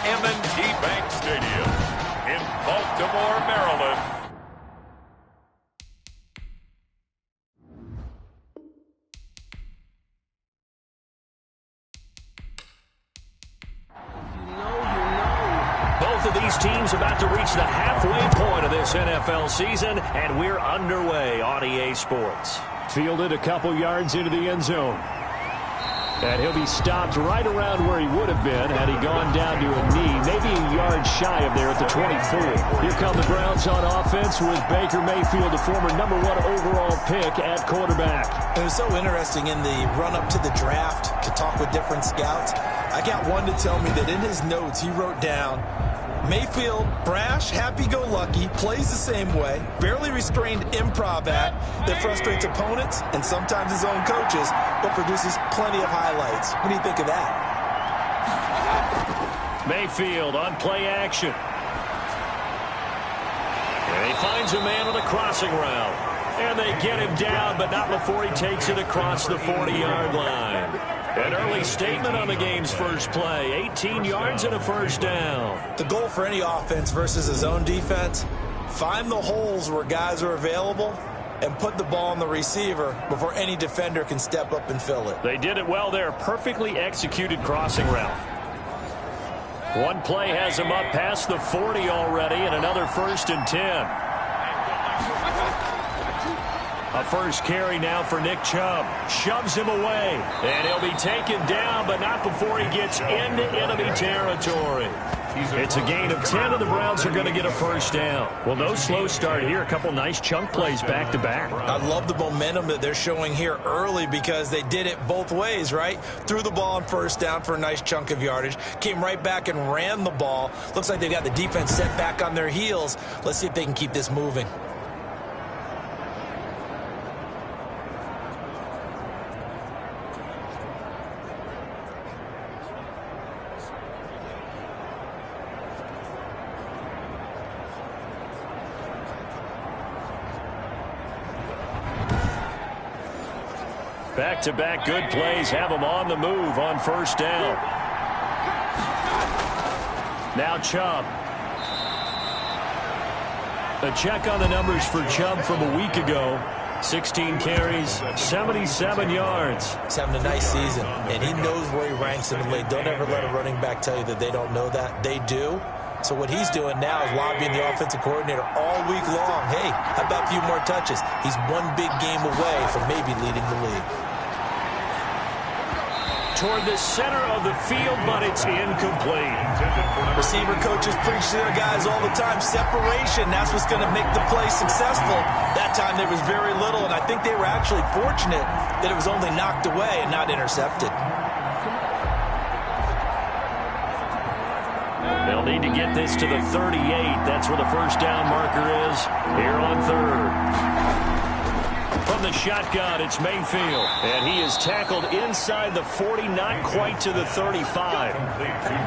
M&T Bank Stadium in Baltimore, Maryland. Both of these teams about to reach the halfway point of this NFL season, and we're underway on EA Sports. Fielded a couple yards into the end zone. And he'll be stopped right around where he would have been had he gone down to a knee, maybe a yard shy of there at the 24. Here come the Browns on offense with Baker Mayfield, the former #1 overall pick at quarterback. It was so interesting in the run-up to the draft to talk with different scouts. I got one to tell me that in his notes he wrote down, Mayfield, brash, happy-go-lucky, plays the same way, barely restrained improv act that frustrates opponents and sometimes his own coaches, but produces plenty of highlights. What do you think of that? Mayfield on play action. And he finds a man on a crossing route. And they get him down, but not before he takes it across the 40-yard line. An early statement on the game's first play. 18 yards and a first down. The goal for any offense versus his own defense, find the holes where guys are available and put the ball on the receiver before any defender can step up and fill it. They did it well there. Perfectly executed crossing route. One play has him up past the 40 already, and another 1st and 10. A first carry now for Nick Chubb. Shoves him away. And he'll be taken down, but not before he gets into enemy territory. It's a gain of 10, and the Browns are going to get a first down. Well, no slow start here. A couple nice chunk plays back-to-back. I love the momentum that they're showing here early because they did it both ways, right? Threw the ball on first down for a nice chunk of yardage. Came right back and ran the ball. Looks like they've got the defense set back on their heels. Let's see if they can keep this moving. Back-to-back good plays have them on the move on first down. Now Chubb. A check on the numbers for Chubb from a week ago. 16 carries, 77 yards. He's having a nice season, and he knows where he ranks in the league. Don't ever let a running back tell you that they don't know that. They do. So what he's doing now is lobbying the offensive coordinator all week long. Hey, how about a few more touches? He's one big game away from maybe leading the league. Toward the center of the field, but it's incomplete. Receiver coaches preach to their guys all the time. Separation, that's what's going to make the play successful. That time there was very little, and I think they were actually fortunate that it was only knocked away and not intercepted. They'll need to get this to the 38. That's where the first down marker is here on third. From the shotgun, it's Mayfield. And he is tackled inside the 40, not quite to the 35.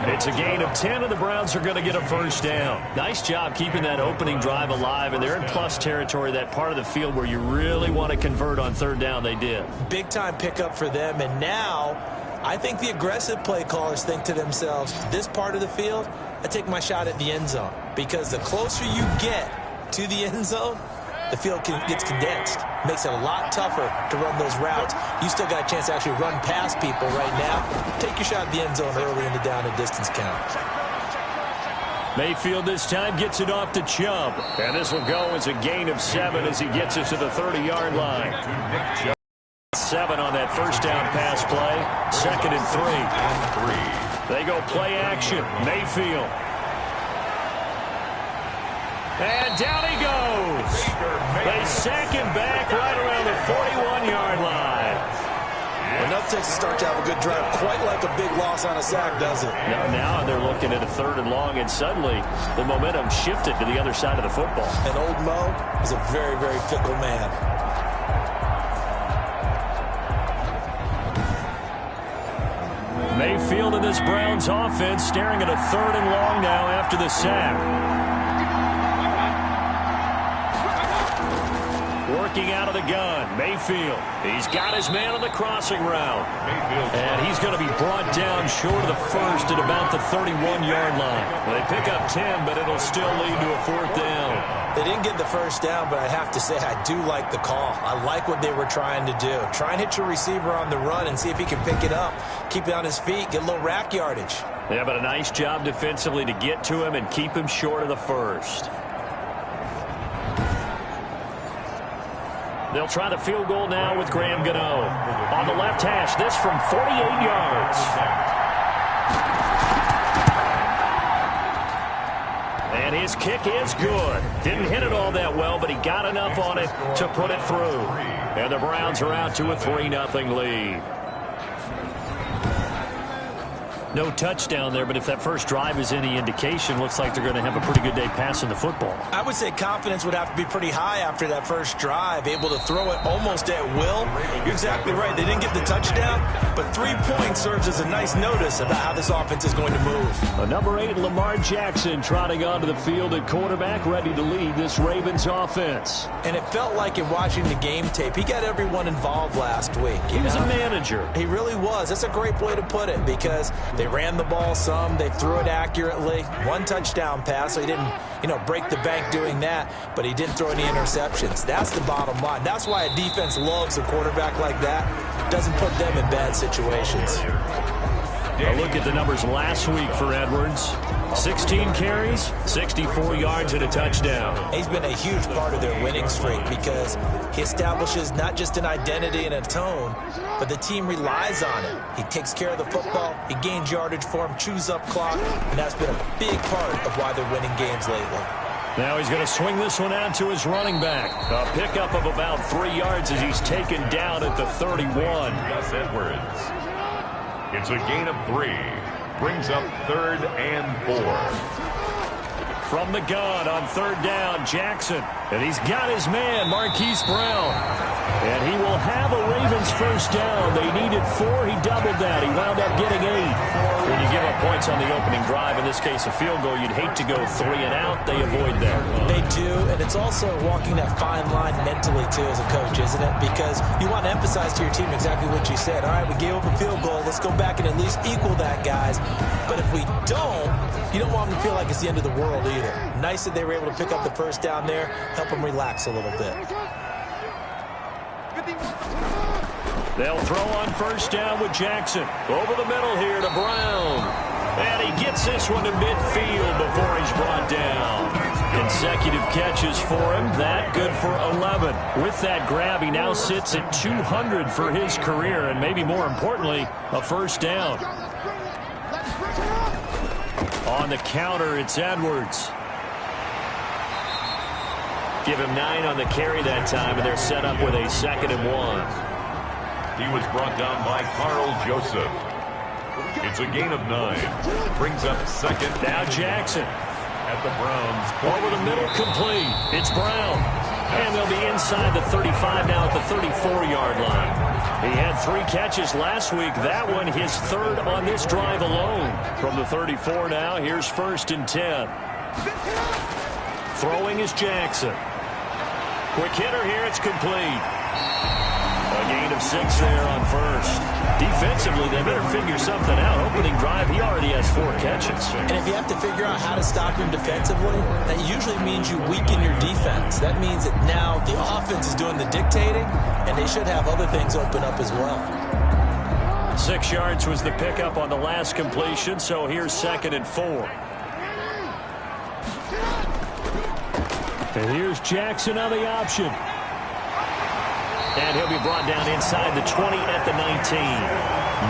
It's a gain of 10, and the Browns are going to get a first down. Nice job keeping that opening drive alive, and they're in plus territory, that part of the field where you really want to convert on third down. They did. Big-time pickup for them, and now I think the aggressive play callers think to themselves, this part of the field, I take my shot at the end zone. Because the closer you get to the end zone, the field gets condensed. Makes it a lot tougher to run those routes. You still got a chance to actually run past people right now. Take your shot at the end zone early in the down and distance count. Mayfield this time gets it off to Chubb. And this will go as a gain of 7 as he gets it to the 30-yard line. 7 on that first down pass play. 2nd and 3. They go play action. Mayfield. And down he goes. They sack him back right around the 41-yard line. Enough takes to start to have a good drive. Quite like a big loss on a sack, does it? Now they're looking at a 3rd and long, and suddenly the momentum shifted to the other side of the football. And old Mo is a very, very fickle man. Mayfield in this Browns offense staring at a 3rd and long now after the sack. Working out of the gun, Mayfield. He's got his man on the crossing route. And he's going to be brought down short of the first at about the 31-yard line. They pick up 10, but it'll still lead to a 4th down. They didn't get the first down, but I have to say I do like the call. I like what they were trying to do. Try and hit your receiver on the run and see if he can pick it up, keep it on his feet, get a little rack yardage. Yeah, but a nice job defensively to get to him and keep him short of the first. They'll try the field goal now with Graham Gano. On the left hash, this from 48 yards. And his kick is good. Didn't hit it all that well, but he got enough on it to put it through. And the Browns are out to a 3-0 lead. No touchdown there, but if that first drive is any indication, looks like they're going to have a pretty good day passing the football. I would say confidence would have to be pretty high after that first drive, able to throw it almost at will. You're exactly right. They didn't get the touchdown, but 3 points serves as a nice notice about how this offense is going to move. Number 8, Lamar Jackson, trotting onto the field at quarterback, ready to lead this Ravens offense. And it felt like in watching the game tape, he got everyone involved last week. He was a manager. He really was. That's a great way to put it because they ran the ball some. They threw it accurately. 1 touchdown pass, so he didn't, break the bank doing that, but he didn't throw any interceptions. That's the bottom line. That's why a defense loves a quarterback like that. Doesn't put them in bad situations. A look at the numbers last week for Edwards. 16 carries, 64 yards and a touchdown. He's been a huge part of their winning streak because he establishes not just an identity and a tone, but the team relies on it. He takes care of the football, he gains yardage for him, chews up clock, and that's been a big part of why they're winning games lately. Now he's going to swing this one out to his running back. A pickup of about 3 yards as he's taken down at the 31. Gus Edwards. It's a gain of 3. Brings up 3rd and 4. From the gun on 3rd down, Jackson. And he's got his man, Marquise Brown. And he will have a Ravens first down. They needed 4. He doubled that. He wound up getting 8. When you give up points on the opening drive, in this case a field goal, you'd hate to go 3 and out. They avoid that. They do, and it's also walking that fine line mentally, too, as a coach, isn't it? Because you want to emphasize to your team exactly what you said. All right, we gave up a field goal. Let's go back and at least equal that, guys. But if we don't, you don't want them to feel like it's the end of the world either. Nice that they were able to pick up the first down there, help them relax a little bit. They'll throw on first down with Jackson. Over the middle here to Brown. And he gets this one to midfield before he's brought down. Consecutive catches for him. That good for 11. With that grab, he now sits at 200 for his career, and maybe more importantly, a first down. On the counter, it's Edwards. Give him 9 on the carry that time, and they're set up with a 2nd and 1. He was brought down by Carl Joseph. It's a gain of 9. Brings up 2nd. Now Jackson. At the Browns. Over the middle, complete. It's Brown. And they'll be inside the 35 now at the 34-yard line. He had 3 catches last week. That one his 3rd on this drive alone. From the 34 now, here's 1st and 10. Throwing is Jackson. Quick hitter here, it's complete. A gain of 6 there on 1st. Defensively, they better figure something out. Opening drive, he already has 4 catches. And if you have to figure out how to stop him defensively, that usually means you weaken your defense. That means that now the offense is doing the dictating, and they should have other things open up as well. 6 yards was the pickup on the last completion, so here's 2nd and 4. And here's Jackson on the option. And he'll be brought down inside the 20 at the 19.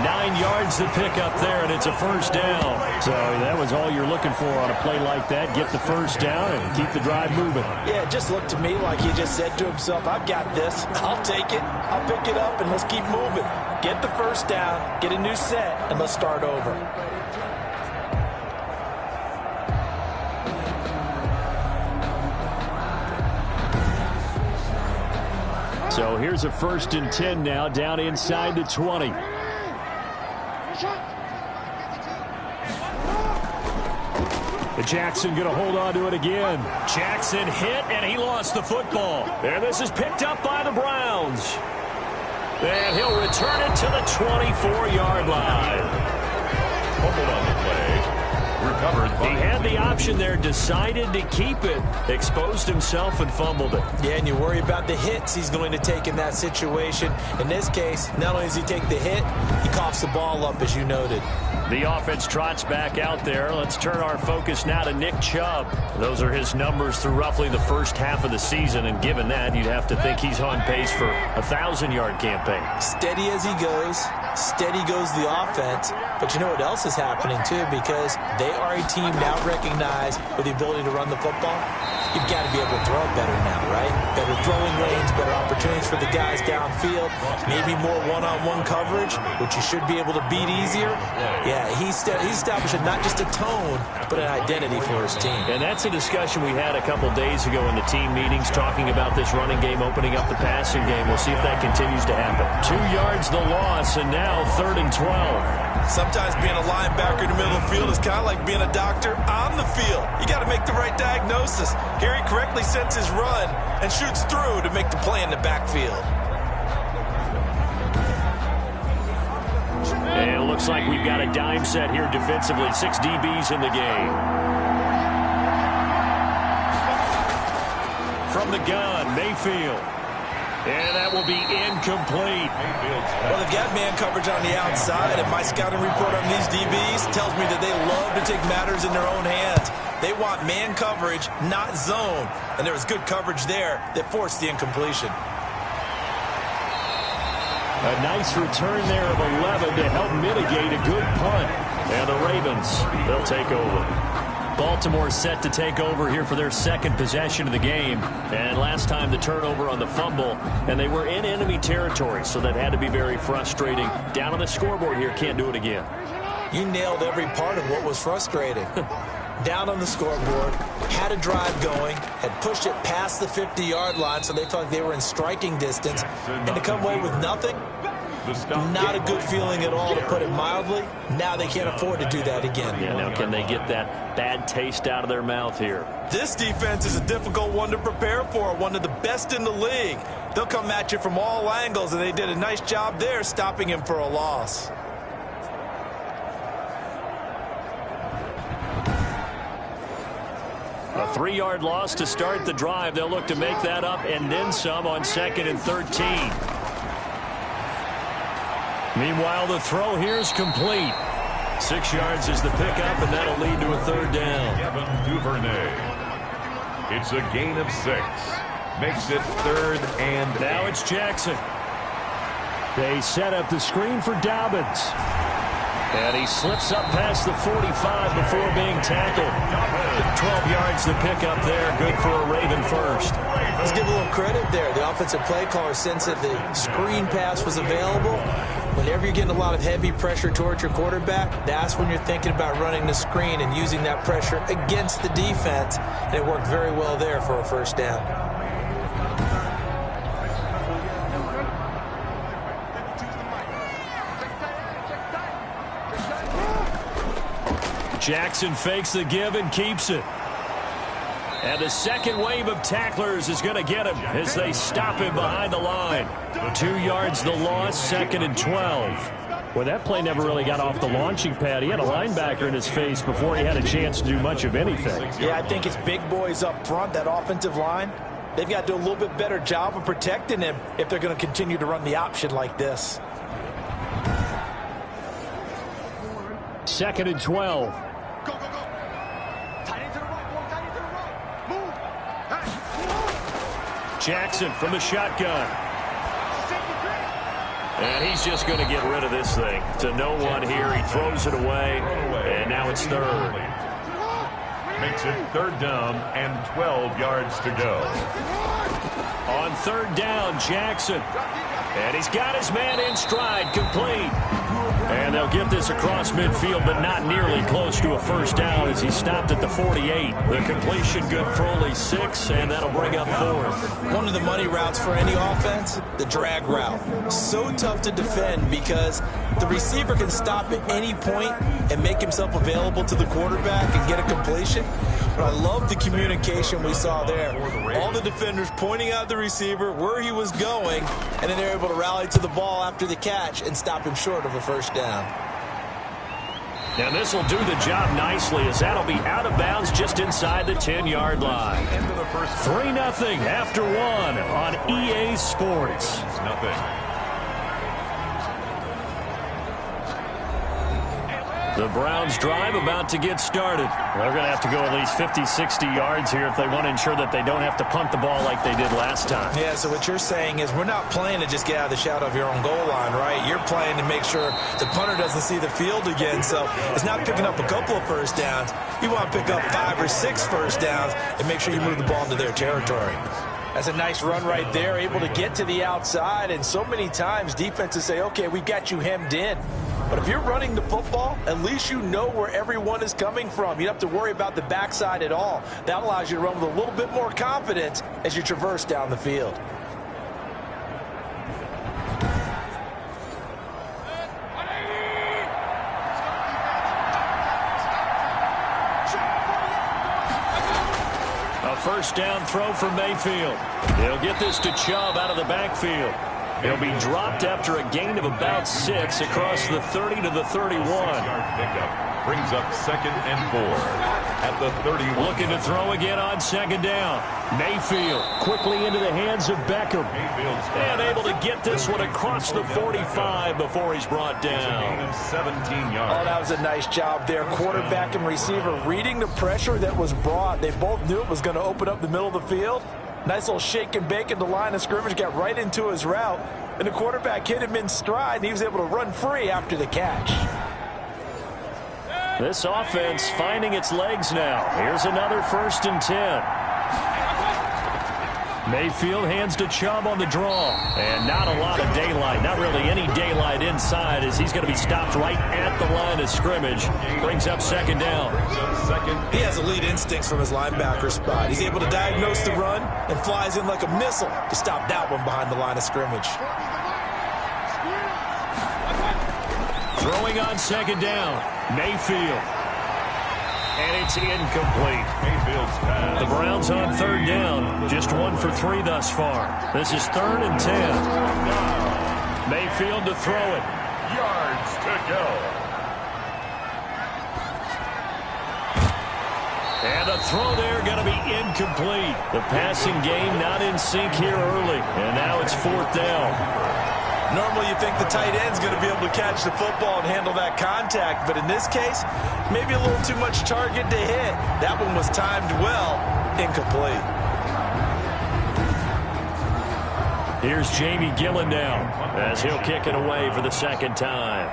9 yards to pick up there, and it's a first down. So that was all you're looking for on a play like that. Get the first down and keep the drive moving. Yeah, it just looked to me like he just said to himself, I've got this. I'll take it. I'll pick it up, and let's keep moving. Get the first down, get a new set, and let's start over. So here's a 1st and 10 now, down inside the 20. Jackson going to hold on to it again. Jackson hit, and he lost the football. And this is picked up by the Browns. And he'll return it to the 24-yard line. Fumbled on the play. Recovered by... He had the option there, decided to keep it, exposed himself and fumbled it. Yeah, and you worry about the hits he's going to take in that situation. In this case, not only does he take the hit, he coughs the ball up, as you noted. The offense trots back out there. Let's turn our focus now to Nick Chubb. Those are his numbers through roughly the first half of the season, and given that, you'd have to think he's on pace for a 1,000-yard campaign. Steady as he goes, steady goes the offense. But you know what else is happening, too, because they are a team now recognized with the ability to run the football. You've got to be able to throw it better now, right? Better throwing lanes, better opportunities for the guys downfield, maybe more one-on-one coverage, which you should be able to beat easier. Yeah, he's establishing not just a tone, but an identity for his team. And that's a discussion we had a couple days ago in the team meetings, talking about this running game opening up the passing game. We'll see if that continues to happen. 2 yards the loss, and now 3rd and 12. Sometimes being a linebacker in the middle of the field is kind of like being a doctor on the field. You got to make the right diagnosis. Here he correctly sets his run and shoots through to make the play in the backfield. And it looks like we've got a dime set here defensively. 6 DBs in the game. From the gun, Mayfield. And that will be incomplete. Well, they've got man coverage on the outside, and my scouting report on these DBs tells me that they love to take matters in their own hands. They want man coverage, not zone. And there was good coverage there that forced the incompletion. A nice return there of 11 to help mitigate a good punt. And the Ravens, they'll take over. Baltimore set to take over here for their second possession of the game. And last time the turnover on the fumble, and they were in enemy territory, so that had to be very frustrating. Down on the scoreboard here, can't do it again. You nailed every part of what was frustrating. Down on the scoreboard, had a drive going, had pushed it past the 50-yard line, so they felt like they were in striking distance. And to come away with nothing, not a good feeling at all, to put it mildly. Now they can't afford to do that again. Yeah, now can they get that bad taste out of their mouth here? This defense is a difficult one to prepare for, one of the best in the league. They'll come at you from all angles, and they did a nice job there stopping him for a loss. A 3-yard loss to start the drive. They'll look to make that up and then some on 2nd and 13. Meanwhile, the throw here is complete. 6 yards is the pickup, and that'll lead to a 3rd down. Kevin Duvernay. It's a gain of 6. Makes it 3rd and 8. Now it's Jackson. They set up the screen for Dobbins. And he slips up past the 45 before being tackled. 12 yards to pick up there. Good for a Raven first. Let's give a little credit there. The offensive play caller, since that the screen pass was available, whenever you're getting a lot of heavy pressure towards your quarterback, that's when you're thinking about running the screen and using that pressure against the defense. And it worked very well there for a 1st down. Jackson fakes the give and keeps it. And the second wave of tacklers is going to get him as they stop him behind the line. 2 yards the loss, 2nd and 12. Well, that play never really got off the launching pad. He had a linebacker in his face before he had a chance to do much of anything. Yeah, I think it's big boys up front, that offensive line. They've got to do a little bit better job of protecting him if they're going to continue to run the option like this. 2nd and 12. Jackson from the shotgun. And he's just going to get rid of this thing. To no one here. He throws it away. And now it's 3rd. Makes it 3rd down and 12 yards to go. On 3rd down, Jackson. And he's got his man in stride, complete. And they'll get this across midfield, but not nearly close to a 1st down as he stopped at the 48. The completion good for only 6, and that'll bring up 4th. One of the money routes for any offense the drag route. So tough to defend because the receiver can stop at any point and make himself available to the quarterback and get a completion. But I love the communication we saw there. All the defenders pointing out the receiver, where he was going, and then they're able to rally to the ball after the catch and stop him short of a first down. And this will do the job nicely as that'll be out of bounds just inside the 10-yard line. 3-0 after one on EA Sports. Nothing. The Browns drive about to get started. They're going to have to go at least 50, 60 yards here if they want to ensure that they don't have to punt the ball like they did last time. Yeah, so what you're saying is we're not playing to just get out of the shadow of your own goal line, right? You're playing to make sure the punter doesn't see the field again. So it's not picking up a couple of first downs. You want to pick up 5 or 6 first downs and make sure you move the ball into their territory. That's a nice run right there, able to get to the outside. And so many times defenses say, okay, we got you hemmed in. But if you're running the football, at least you know where everyone is coming from. You don't have to worry about the backside at all. That allows you to run with a little bit more confidence as you traverse down the field. A first down throw for Mayfield. He'll get this to Chubb out of the backfield. He'll be dropped after a gain of about 6 across the 30 to the 31. Pickup brings up 2nd and 4 at the 31. Looking to throw again on 2nd down. Mayfield quickly into the hands of Beckham. And able to get this one across the 45 before he's brought down. 17 yards. Oh, that was a nice job there. Quarterback and receiver reading the pressure that was brought. They both knew it was going to open up the middle of the field. Nice little shake and bake in the line of scrimmage, got right into his route, and the quarterback hit him in stride, and he was able to run free after the catch. This offense finding its legs now. Here's another 1st and 10. Mayfield hands to Chubb on the draw. And not a lot of daylight. Not really any daylight inside as he's going to be stopped right at the line of scrimmage. Brings up 2nd down. He has elite instincts from his linebacker spot. He's able to diagnose the run and flies in like a missile to stop that one behind the line of scrimmage. Throwing on 2nd down. Mayfield. And it's incomplete. The Browns on 3rd down. Just 1 for 3 thus far. This is 3rd and 10. Mayfield to throw it. Yards to go. And a throw there going to be incomplete. The passing game not in sync here early. And now it's 4th down. Normally you think the tight end's going to be able to catch the football and handle that contact, but in this case, maybe a little too much target to hit. That one was timed well, incomplete. Here's Jamie Gillen now as he'll kick it away for the 2nd time.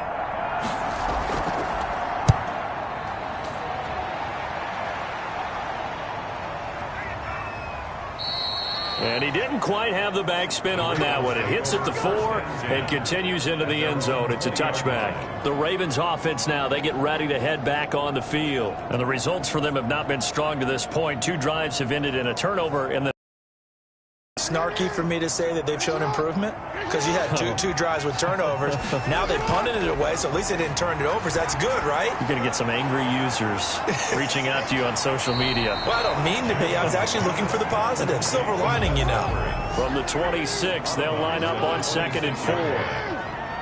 And he didn't quite have the backspin on that one. It hits at the 4 and continues into the end zone. It's a touchback. The Ravens offense now, they get ready to head back on the field. And the results for them have not been strong to this point. 2 drives have ended in a turnover in the Snarky for me to say that they've shown improvement because you had two drives with turnovers. Now they punted it away, so at least they didn't turn it over. So that's good, right? You're going to get some angry users reaching out to you on social media. Well, I don't mean to be. I was actually looking for the positive. Silver lining, you know. From the 26, they'll line up on 2nd and 4.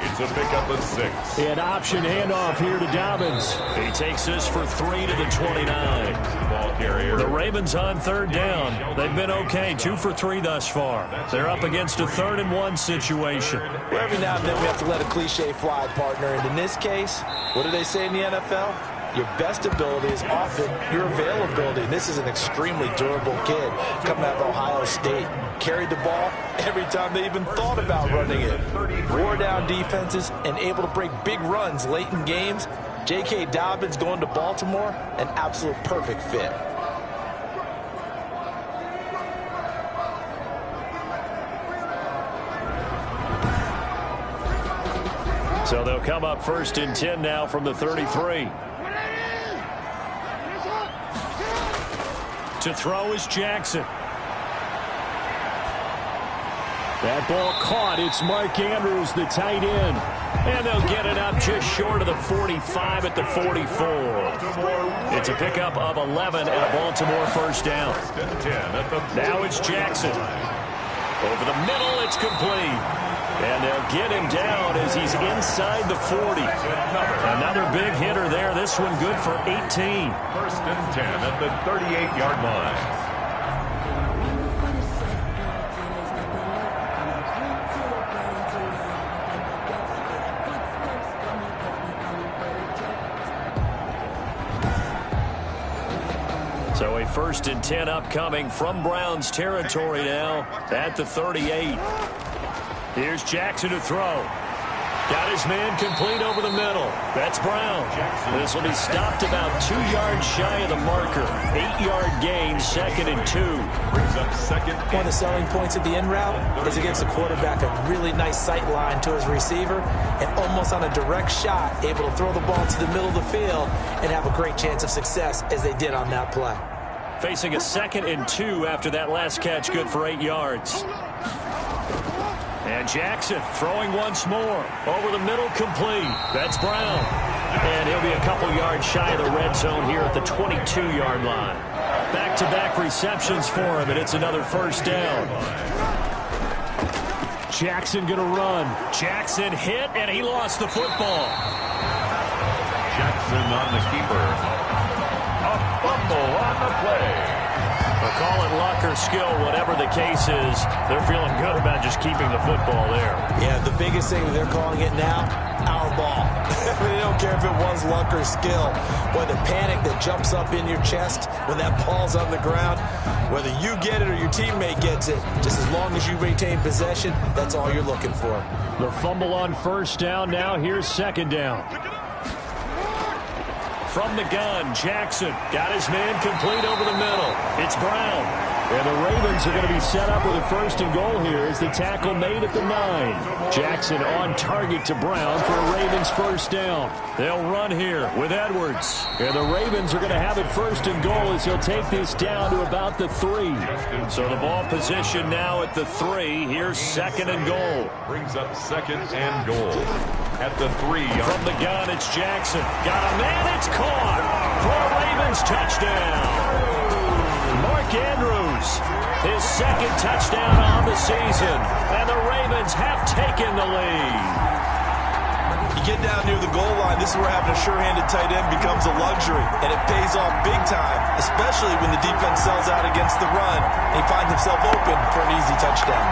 It's a pickup of 6. An option handoff here to Dobbins. He takes this for 3 to the 29. Ball carrier. The Ravens on 3rd down. They've been okay, 2 for 3 thus far. They're up against a 3rd and 1 situation. Well, every now and then we have to let a cliche fly, partner. And in this case, what do they say in the NFL? Your best ability is often your availability. And this is an extremely durable kid coming out of Ohio State. Carried the ball every time they even thought about running it. Wore down defenses and able to break big runs late in games. J.K. Dobbins going to Baltimore, an absolute perfect fit. So they'll come up 1st and 10 now from the 33. To throw is Jackson. That ball caught. It's Mark Andrews, the tight end. And they'll get it up just short of the 45 at the 44. It's a pickup of 11 and a Baltimore first down. Now it's Jackson. Over the middle, it's complete. And they'll get him down as he's inside the 40. Another big hitter there. This one good for 18. First and 10 at the 38-yard line. So a first and 10 upcoming from Browns territory now at the 38. Here's Jackson to throw. Got his man complete over the middle. That's Brown. This will be stopped about 2 yards shy of the marker. 8-yard gain, 2nd and 2. Brings up second. One of the selling points of the in route is against the quarterback, a really nice sight line to his receiver, and almost on a direct shot, able to throw the ball to the middle of the field and have a great chance of success as they did on that play. Facing a 2nd and 2 after that last catch, good for 8 yards. And Jackson throwing once more. Over the middle, complete. That's Brown. And he'll be a couple yards shy of the red zone here at the 22-yard line. Back-to-back receptions for him, and it's another first down. Jackson going to run. Jackson hit, and he lost the football. Jackson on the keeper. A fumble on the play. Well, call it luck or skill, whatever the case is, they're feeling good about just keeping the football there. Yeah, the biggest thing they're calling it now, our ball. They don't care if it was luck or skill. Boy, the panic that jumps up in your chest when that ball's on the ground, whether you get it or your teammate gets it, just as long as you maintain possession, that's all you're looking for. The fumble on first down. Now here's second down. From the gun, Jackson got his man complete over the middle. It's Brown. And the Ravens are going to be set up with a first and goal here as the tackle made at the 9. Jackson on target to Brown for a Ravens first down. They'll run here with Edwards. And the Ravens are going to have it first and goal as he'll take this down to about the 3. So the ball position now at the 3. Here's second and goal. Brings up second and goal at the 3. From the gun, it's Jackson. Got a man, it's caught for a Ravens touchdown. Mark Andrews, his second touchdown on the season, and the Ravens have taken the lead. You get down near the goal line, this is where having a sure-handed tight end becomes a luxury, and it pays off big time, especially when the defense sells out against the run, and he finds himself open for an easy touchdown.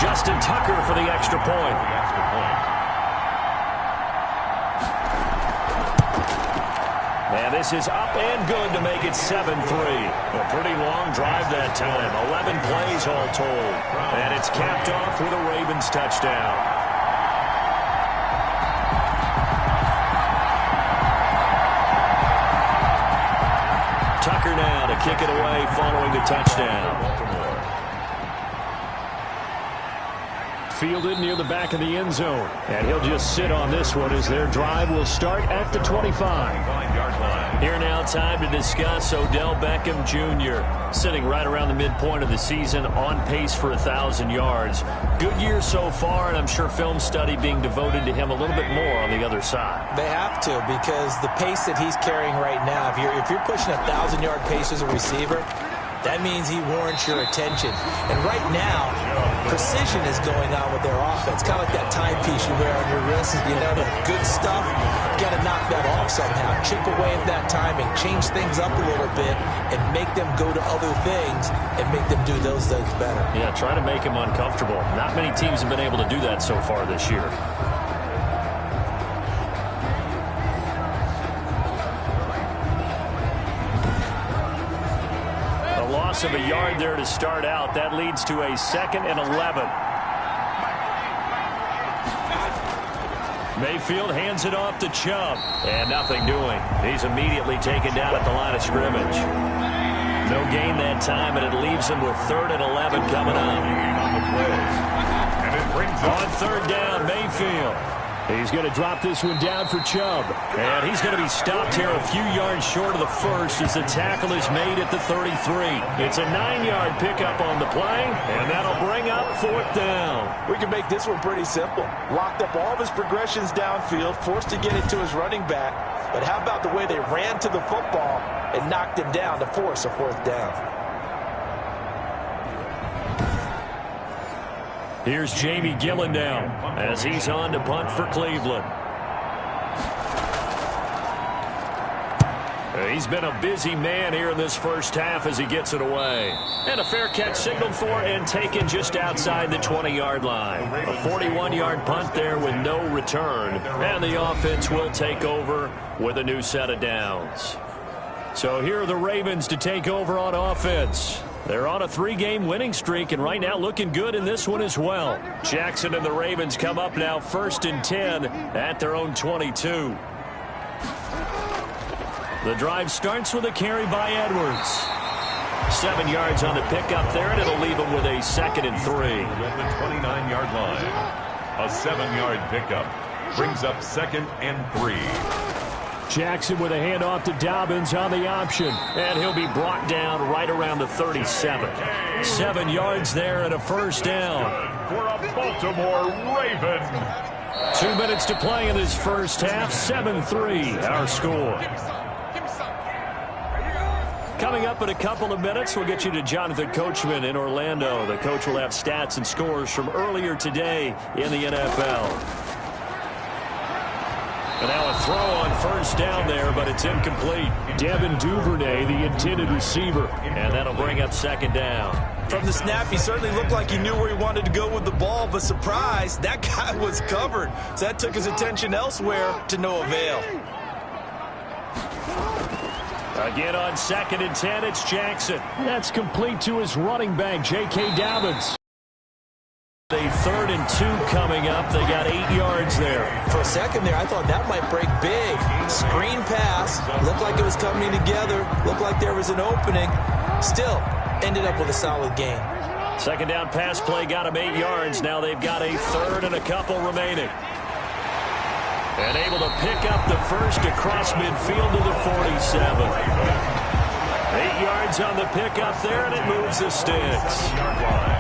Justin Tucker for the extra point. And this is up and good to make it 7-3. A pretty long drive that time. 11 plays all told. And it's capped off with a Ravens touchdown. Tucker now to kick it away following the touchdown. Fielded near the back of the end zone. And he'll just sit on this one as their drive will start at the 25. Here now, time to discuss Odell Beckham Jr. Sitting right around the midpoint of the season, on pace for 1,000 yards. Good year so far, and I'm sure film study being devoted to him a little bit more on the other side. They have to, because the pace that he's carrying right now, if you're pushing a 1,000-yard pace as a receiver, that means he warrants your attention. And right now, precision is going on with their offense. Kind of like that timepiece you wear on your wrist. You know, that good stuff. You got to knock that off somehow. Chip away at that timing. Change things up a little bit and make them go to other things and make them do those things better. Yeah, try to make him uncomfortable. Not many teams have been able to do that so far this year. Of a yard there to start out. That leads to a 2nd and 11. Mayfield hands it off to Chubb. And nothing doing. He's immediately taken down at the line of scrimmage. No gain that time, and it leaves him with 3rd and 11 coming up. And it brings on 3rd down, Mayfield. He's going to drop this one down for Chubb. And he's going to be stopped here a few yards short of the first as the tackle is made at the 33. It's a 9-yard pickup on the play, and that'll bring up 4th down. We can make this one pretty simple. Locked up all of his progressions downfield, forced to get it to his running back. But how about the way they ran to the football and knocked him down to force a 4th down? Here's Jamie Gillen now as he's on to punt for Cleveland. He's been a busy man here in this first half as he gets it away. And a fair catch signaled for and taken just outside the 20-yard line. A 41-yard punt there with no return. And the offense will take over with a new set of downs. So here are the Ravens to take over on offense. They're on a 3-game winning streak, and right now looking good in this one as well. Jackson and the Ravens come up now 1st and 10 at their own 22. The drive starts with a carry by Edwards. 7 yards on the pickup there, and it'll leave him with a 2nd and 3. At the 29-yard line. A 7-yard pickup brings up 2nd and 3. Jackson with a handoff to Dobbins on the option. And he'll be brought down right around the 37. 7 yards there and a 1st down. For a Baltimore Raven. 2 minutes to play in this first half. 7-3 our score. Coming up in a couple of minutes, we'll get you to Jonathan Coachman in Orlando. The coach will have stats and scores from earlier today in the NFL. And now a throw on 1st down there, but it's incomplete. Devin Duvernay, the intended receiver. And that'll bring up 2nd down. From the snap, he certainly looked like he knew where he wanted to go with the ball, but surprise, that guy was covered. So that took his attention elsewhere to no avail. Again on 2nd and 10, it's Jackson. That's complete to his running back, J.K. Dobbins. A 3rd and 2 coming up. They got 8 yards there. For a second there, I thought that might break big. Screen pass. Looked like it was coming together. Looked like there was an opening. Still, ended up with a solid gain. 2nd down pass play got them 8 yards. Now they've got a 3rd and a couple remaining. And able to pick up the first across midfield to the 47. 8 yards on the pickup there, and it moves the sticks.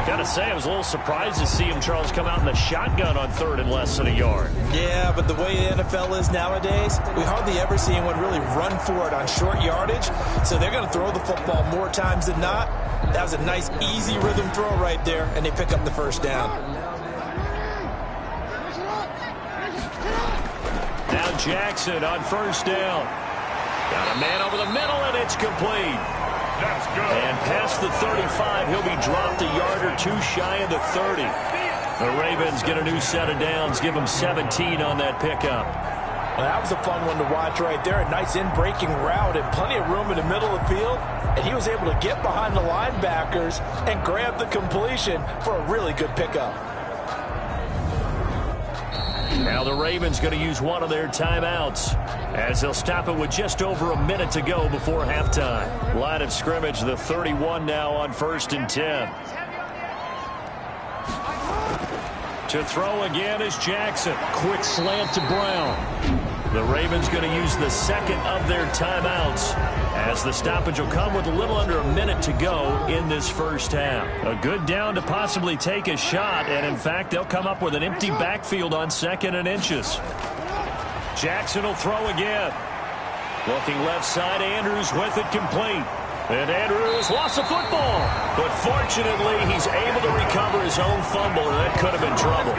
Got to say, I was a little surprised to see him, Charles, come out in the shotgun on 3rd and less than a yard. Yeah, but the way the NFL is nowadays, we hardly ever see anyone really run for it on short yardage. So they're going to throw the football more times than not. That was a nice, easy rhythm throw right there, and they pick up the 1st down. Now Jackson on 1st down. Got a man over the middle, and it's complete. That's good. And past the 35, he'll be dropped a yard or 2 shy of the 30. The Ravens get a new set of downs, give them 17 on that pickup. Well, that was a fun one to watch right there. A nice in-breaking route and plenty of room in the middle of the field. And he was able to get behind the linebackers and grab the completion for a really good pickup. Now the Ravens going to use one of their timeouts as they'll stop it with just over a minute to go before halftime. Line of scrimmage, the 31 now on 1st and 10. To throw again is Jackson. Quick slant to Brown. The Ravens going to use the 2nd of their timeouts as the stoppage will come with a little under a minute to go in this first half. A good down to possibly take a shot, and in fact, they'll come up with an empty backfield on 2nd and inches. Jackson will throw again. Looking left side, Andrews with it complete. And Andrews lost the football. But fortunately, he's able to recover his own fumble, and that could have been trouble.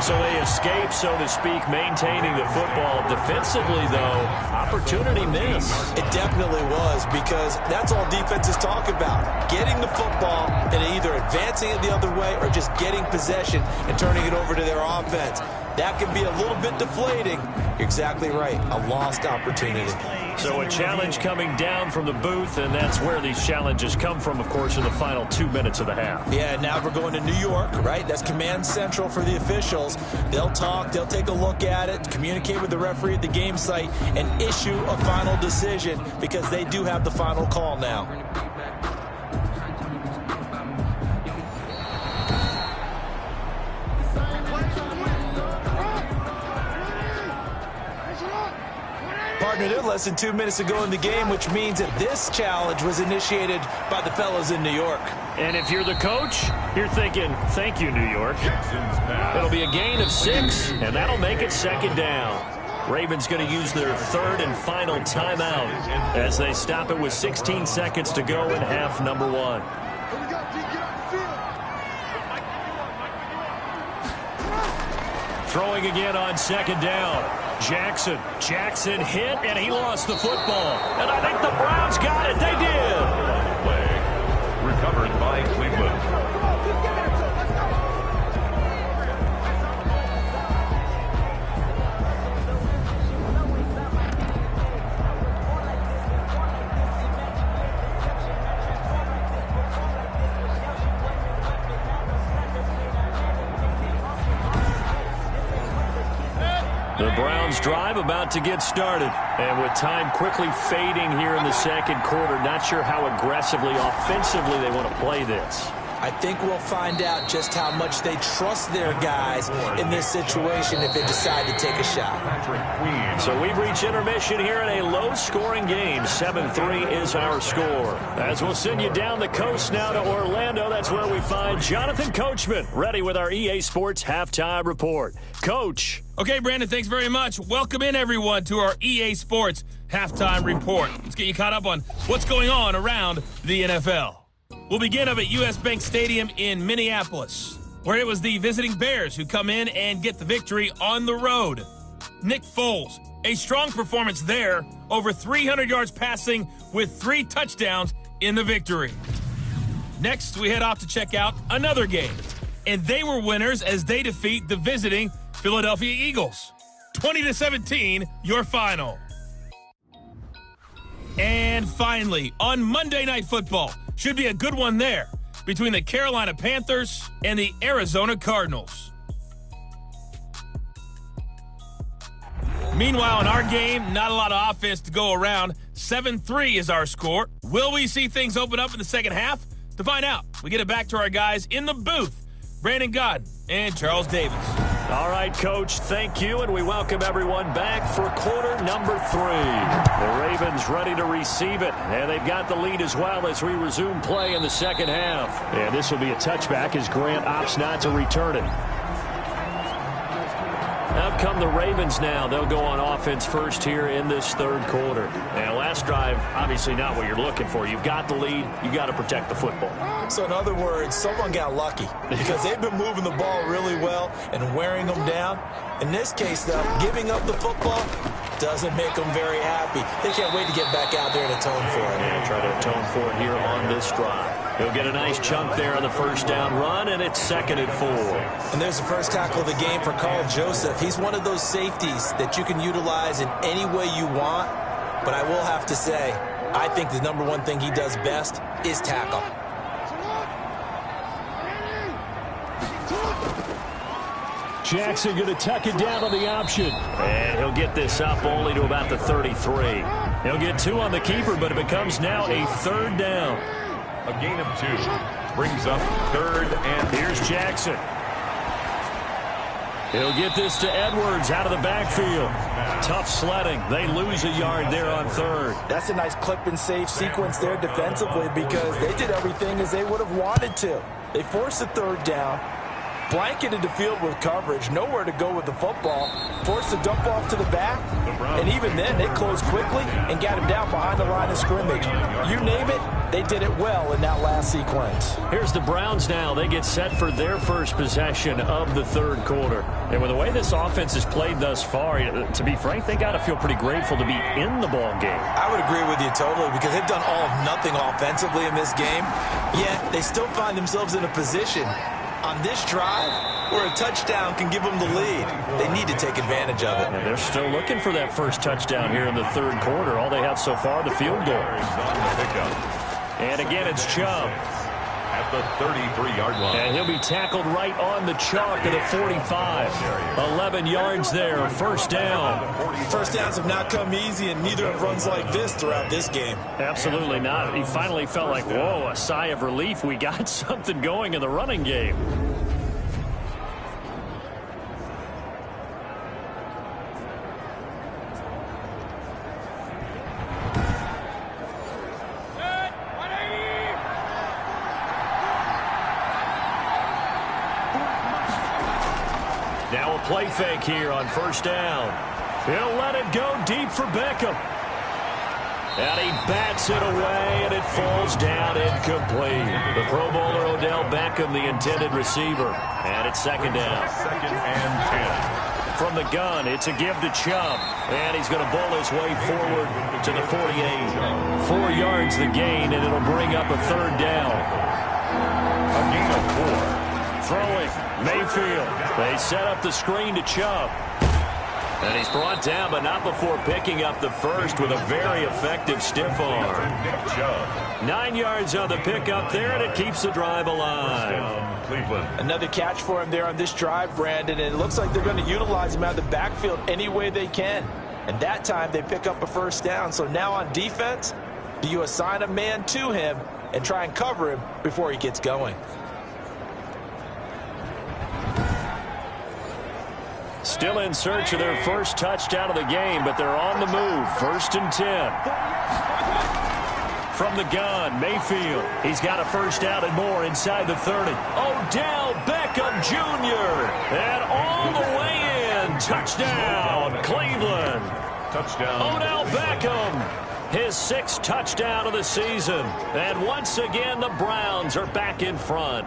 So they escape, so to speak, maintaining the football. Defensively, though, opportunity missed. It definitely was, because that's all defenses talk about. Getting the football and either advancing it the other way or just getting possession and turning it over to their offense. That can be a little bit deflating. You're exactly right. A lost opportunity. So a challenge coming down from the booth, and that's where these challenges come from, of course, in the final 2 minutes of the half. Yeah, now we're going to New York, right? That's command central for the officials. They'll talk, they'll take a look at it, communicate with the referee at the game site, and issue a final decision because they do have the final call now. Partner, they're less than 2 minutes to go in the game, which means that this challenge was initiated by the fellas in New York. And if you're the coach, you're thinking, thank you, New York. It'll be a gain of 6, and that'll make it second down. Ravens going to use their third and final timeout as they stop it with 16 seconds to go in half number 1. Throwing again on second down. Jackson hit, and he lost the football. And I think the Browns got it. They did. Play recovered by Cleveland. The Browns drive about to get started. And with time quickly fading here in the second quarter, not sure how aggressively, offensively they want to play this. I think we'll find out just how much they trust their guys in this situation if they decide to take a shot. So we've reached intermission here in a low-scoring game. 7-3 is our score. As we'll send you down the coast now to Orlando, that's where we find Jonathan Coachman, ready with our EA Sports Halftime Report. Coach. Okay, Brandon, thanks very much. Welcome in, everyone, to our EA Sports Halftime Report. Let's get you caught up on what's going on around the NFL. We'll begin up at U.S. Bank Stadium in Minneapolis, where it was the visiting Bears who come in and get the victory on the road. Nick Foles, a strong performance there, over 300 yards passing with 3 touchdowns in the victory. Next, we head off to check out another game, and they were winners as they defeat the visiting Philadelphia Eagles. 20-17, your final. And finally, on Monday Night Football, should be a good one there between the Carolina Panthers and the Arizona Cardinals. Meanwhile, in our game, not a lot of offense to go around. 7-3 is our score. Will we see things open up in the second half? To find out, we get it back to our guys in the booth, Brandon Gaudin and Charles Davis. All right, Coach, thank you, and we welcome everyone back for quarter number 3. The Ravens ready to receive it, and they've got the lead as well as we resume play in the second half. And this will be a touchback as Grant opts not to return it. Out come the Ravens now. They'll go on offense first here in this third quarter. And last drive, obviously not what you're looking for. You've got the lead. You got to protect the football. So in other words, someone got lucky because they've been moving the ball really well and wearing them down. In this case, though, giving up the football doesn't make them very happy. They can't wait to get back out there and atone for it. And try to atone for it here on this drive. He'll get a nice chunk there on the first down run, and it's 2nd and 4. And there's the first tackle of the game for Karl Joseph. He's one of those safeties that you can utilize in any way you want. But I will have to say, I think the number one thing he does best is tackle. Jackson going to tuck it down on the option. And he'll get this up only to about the 33. He'll get 2 on the keeper, but it becomes now a 3rd down. A gain of 2 brings up 3rd and... Here's Jackson. He'll get this to Edwards out of the backfield. Tough sledding. They lose a yard there on 3rd. That's a nice clip and save sequence there defensively because they did everything as they would have wanted to. They forced the 3rd down, blanketed the field with coverage, nowhere to go with the football, forced the dump off to the back, and even then they closed quickly and got him down behind the line of scrimmage. You name it, they did it well in that last sequence. Here's the Browns now. They get set for their first possession of the 3rd quarter. And with the way this offense has played thus far, to be frank, they got to feel pretty grateful to be in the ball game. I would agree with you totally because they've done all of nothing offensively in this game, yet they still find themselves in a position on this drive where a touchdown can give them the lead. They need to take advantage of it. And they're still looking for that first touchdown here in the 3rd quarter. All they have so far, the field goal. And again, it's Chubb. At the 33-yard line. And he'll be tackled right on the chalk of the 45. 11 yards there, 1st down. First downs have not come easy, and neither have runs like this throughout this game. Absolutely not. He finally felt like, whoa, a sigh of relief. We got something going in the running game. play fake here on first down. He'll let it go deep for Beckham. And he bats it away, and it falls down incomplete. The Pro Bowler Odell Beckham, the intended receiver. And it's second down. Second and 10. From the gun, it's a give to Chubb. And he's going to bull his way forward to the 48. 4 yards the gain, and it'll bring up a third down. A gain of 4. Throwing, Mayfield. They set up the screen to Chubb. And he's brought down, but not before picking up the first with a very effective stiff arm. 9 yards on the pickup there, and it keeps the drive alive. Cleveland. Another catch for him there on this drive, Brandon, and it looks like they're going to utilize him out of the backfield any way they can. And that time they pick up a first down. So now on defense, do you assign a man to him and try and cover him before he gets going? Still in search of their first touchdown of the game, but they're on the move. 1st and 10. From the gun, Mayfield. He's got a first down and more inside the 30. Odell Beckham Jr. And all the way in. Touchdown, Cleveland. Touchdown. Odell Beckham. His 6th touchdown of the season. And once again, the Browns are back in front.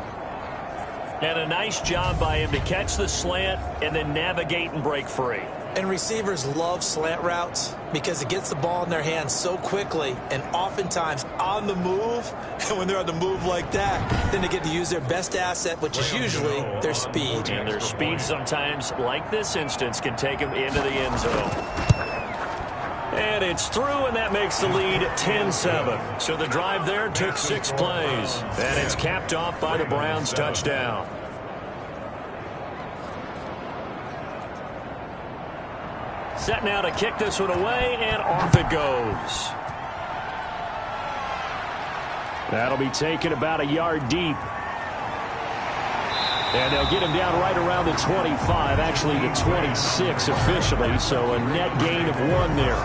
And a nice job by him to catch the slant and then navigate and break free. And receivers love slant routes because it gets the ball in their hands so quickly and oftentimes on the move. And when they're on the move like that, then they get to use their best asset, which is usually their speed. And their speed sometimes, like this instance, can take them into the end zone. And it's through, and that makes the lead 10-7. So the drive there took 6 plays. And it's capped off by the Browns' touchdown. Set now to kick this one away, and off it goes. That'll be taken about a yard deep. And they'll get him down right around the 25, actually the 26 officially, so a net gain of 1 there.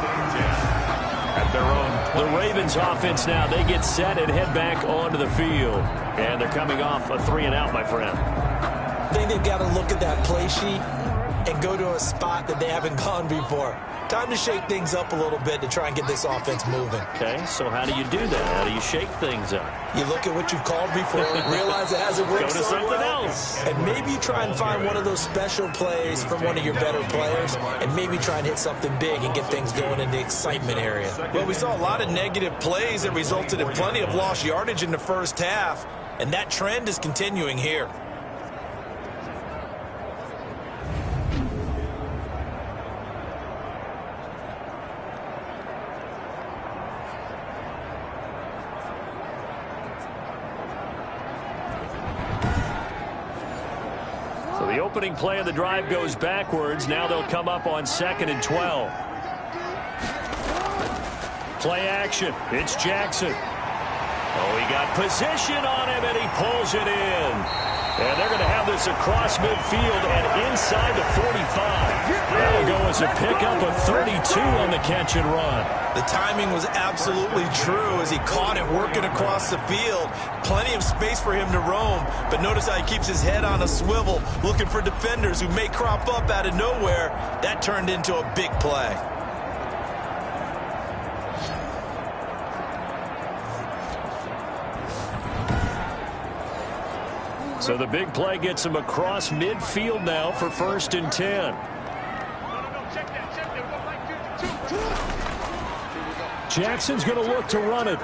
At their own. The Ravens offense now, they get set and head back onto the field. And they're coming off a 3-and-out, my friend. I think they've got to look at that play sheet and go to a spot that they haven't gone before. Time to shake things up a little bit to try and get this offense moving. Okay, so how do you do that? How do you shake things up? You look at what you've called before, realize it hasn't worked Go to so something well, else. and maybe you try and find one of those special plays from one of your better players, and maybe try and hit something big and get things going in the excitement area. Well, we saw a lot of negative plays that resulted in plenty of lost yardage in the first half, and that trend is continuing here. The opening play of the drive goes backwards. Now they'll come up on 2nd and 12. Play action. It's Jackson. Oh, he got position on him, and he pulls it in. And they're going to have this across midfield and inside the 45. That'll go as a pickup of 32 on the catch and run. The timing was absolutely true as he caught it working across the field. Plenty of space for him to roam, but notice how he keeps his head on a swivel looking for defenders who may crop up out of nowhere. That turned into a big play. So the big play gets him across midfield now for 1st and 10. Jackson's going to look to run it.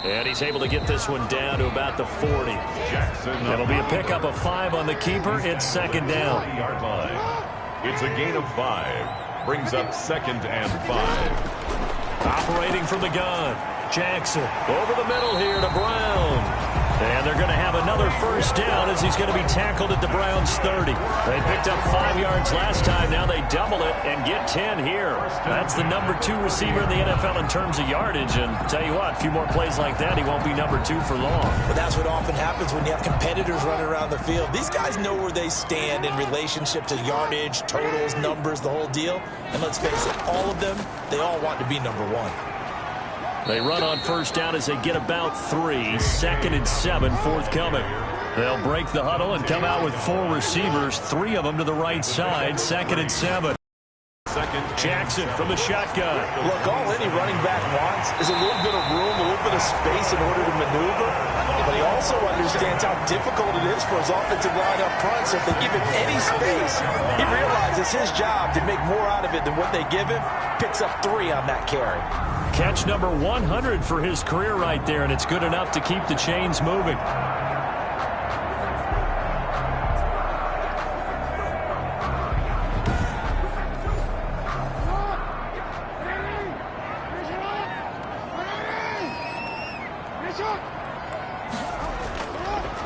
And he's able to get this one down to about the 40. Jackson. It'll be a pickup of 5 on the keeper. It's 2nd down. 20-yard line. It's a gain of 5. Brings up 2nd and 5. Operating from the gun. Jackson over the middle here to Brown. And they're going to have another first down as he's going to be tackled at the Browns' 30. They picked up 5 yards last time. Now they double it and get 10 here. That's the number 2 receiver in the NFL in terms of yardage. And tell you what, a few more plays like that, he won't be number 2 for long. But that's what often happens when you have competitors running around the field. These guys know where they stand in relationship to yardage, totals, numbers, the whole deal. And let's face it, all of them, they all want to be number 1. They run on first down as they get about 3. 2nd and 7 forthcoming. They'll break the huddle and come out with 4 receivers, 3 of them to the right side, 2nd and 7. Jackson from the shotgun. Look, all any running back wants is a little bit of room, a little bit of space in order to maneuver. But he also understands how difficult it is for his offensive line up front. So if they give him any space, he realizes his job to make more out of it than what they give him. Picks up 3 on that carry. Catch number 100 for his career right there, and it's good enough to keep the chains moving.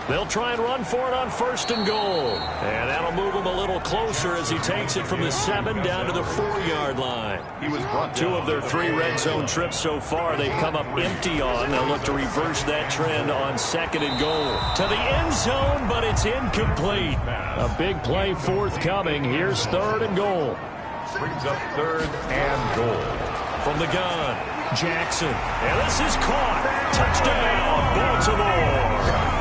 They'll try and run for it on 1st and goal. And that'll move him a little closer as he takes it from the 7 down to the 4-yard line. 2 of their 3 red zone trips so far they've come up empty on. They'll look to reverse that trend on 2nd and goal. To the end zone, but it's incomplete. A big play forthcoming. Here's 3rd and goal. Brings up 3rd and goal. From the gun, Jackson. And this is caught. Touchdown, Baltimore.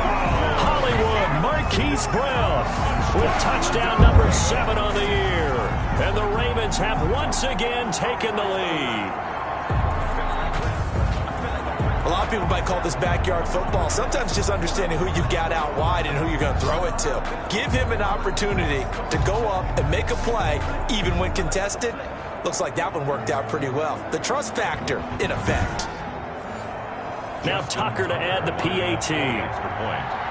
Hollywood, Marquise Brown with touchdown number 7 on the year. And the Ravens have once again taken the lead. A lot of people might call this backyard football. Sometimes just understanding who you've got out wide and who you're going to throw it to. Give him an opportunity to go up and make a play, even when contested. Looks like that one worked out pretty well. The trust factor in effect. Now Tucker to add the PAT. Extra point.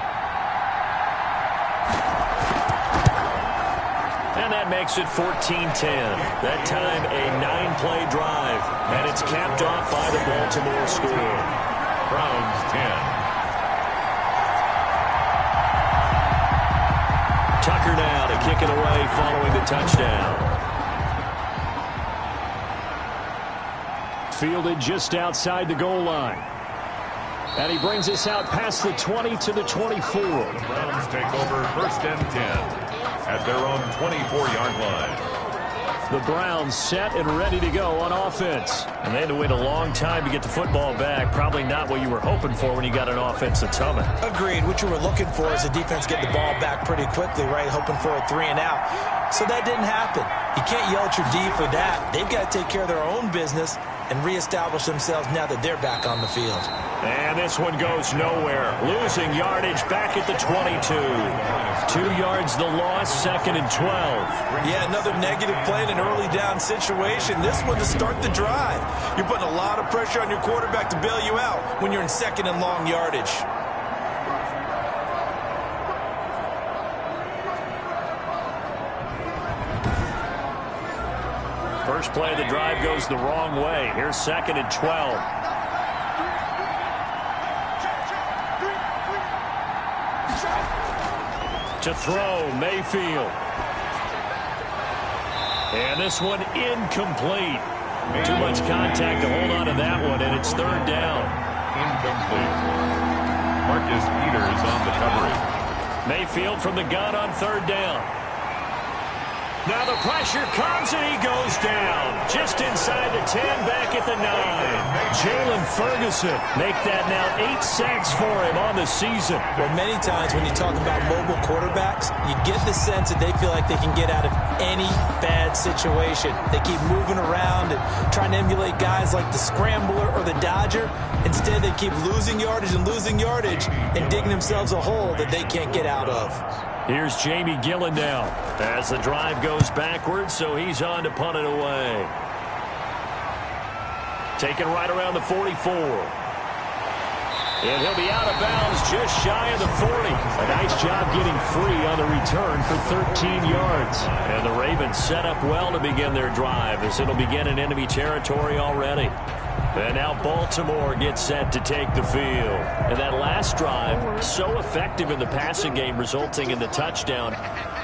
And that makes it 14-10. That time a 9-play drive. And it's capped off by the Baltimore score. Browns 10. Tucker now to kick it away following the touchdown. Fielded just outside the goal line. And he brings us out past the 20 to the 24. The Browns take over 1st and 10 at their own 24-yard line. The Browns set and ready to go on offense. And they had to wait a long time to get the football back. Probably not what you were hoping for when you got an offense that's humming. Agreed. What you were looking for is the defense get the ball back pretty quickly, right? Hoping for a 3 and out. So that didn't happen. You can't yell at your D for that. They've got to take care of their own business and reestablish themselves now that they're back on the field. And this one goes nowhere. Losing yardage back at the 22. 2 yards the loss, 2nd and 12. Yeah, another negative play in an early down situation. This one to start the drive. You're putting a lot of pressure on your quarterback to bail you out when you're in 2nd and long yardage. First play of the drive goes the wrong way. Here's 2nd and 12. To throw, Mayfield. And this one incomplete. Too much contact to hold on to that one, and it's 3rd down. Incomplete. Marcus Peters on the coverage. Mayfield from the gun on 3rd down. Now the pressure comes, and he goes down. Just inside the 10, back at the 9. Jalen Ferguson make that now 8 sacks for him on the season. Well, many times when you talk about mobile quarterbacks, you get the sense that they feel like they can get out of any bad situation. They keep moving around and trying to emulate guys like the Scrambler or the Dodger. Instead, they keep losing yardage and digging themselves a hole that they can't get out of. Here's Jamie Gillen now as the drive goes backwards, so he's on to punt it away. Taken right around the 44. And he'll be out of bounds just shy of the 40. A nice job getting free on the return for 13 yards. And the Ravens set up well to begin their drive as it'll begin in enemy territory already. And now Baltimore gets set to take the field. And that last drive, so effective in the passing game, resulting in the touchdown.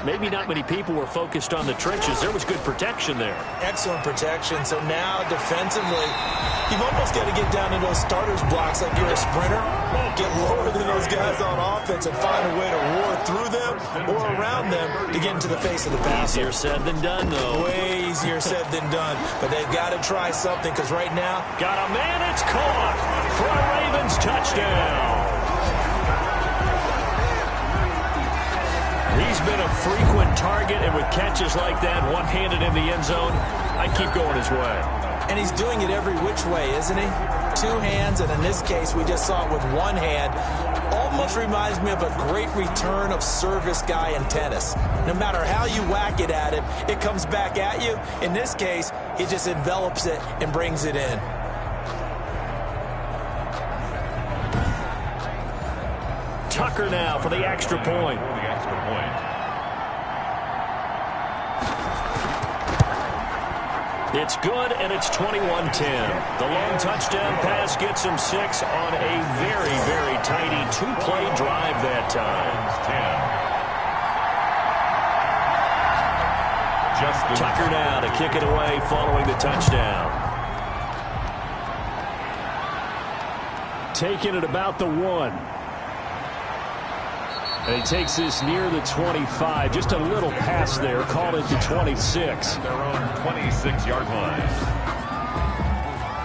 Maybe not many people were focused on the trenches. There was good protection there. Excellent protection. So now defensively, you've almost got to get down to those starters blocks like you're a sprinter. Get lower than those guys on offense and find a way to roar through them or around them to get into the face of the passer. Easier said than done, though. Way easier said than done. But they've got to try something because right now, got a man, it's caught for a Ravens touchdown. frequent target, and with catches like that, one-handed in the end zone, I'd keep going his way. And he's doing it every which way, isn't he? Two hands, and in this case, we just saw it with one hand. Almost reminds me of a great return of service guy in tennis. No matter how you whack it at him, it comes back at you. In this case, he just envelops it and brings it in. Tucker now for the extra point. It's good, and it's 21-10. The long touchdown pass gets him 6 on a very, very tidy two-play drive that time. Tucker now to kick it away following the touchdown. Taking it about the 1. And he takes this near the 25. Just a little pass there. Call it the 26. Their own 26-yard line.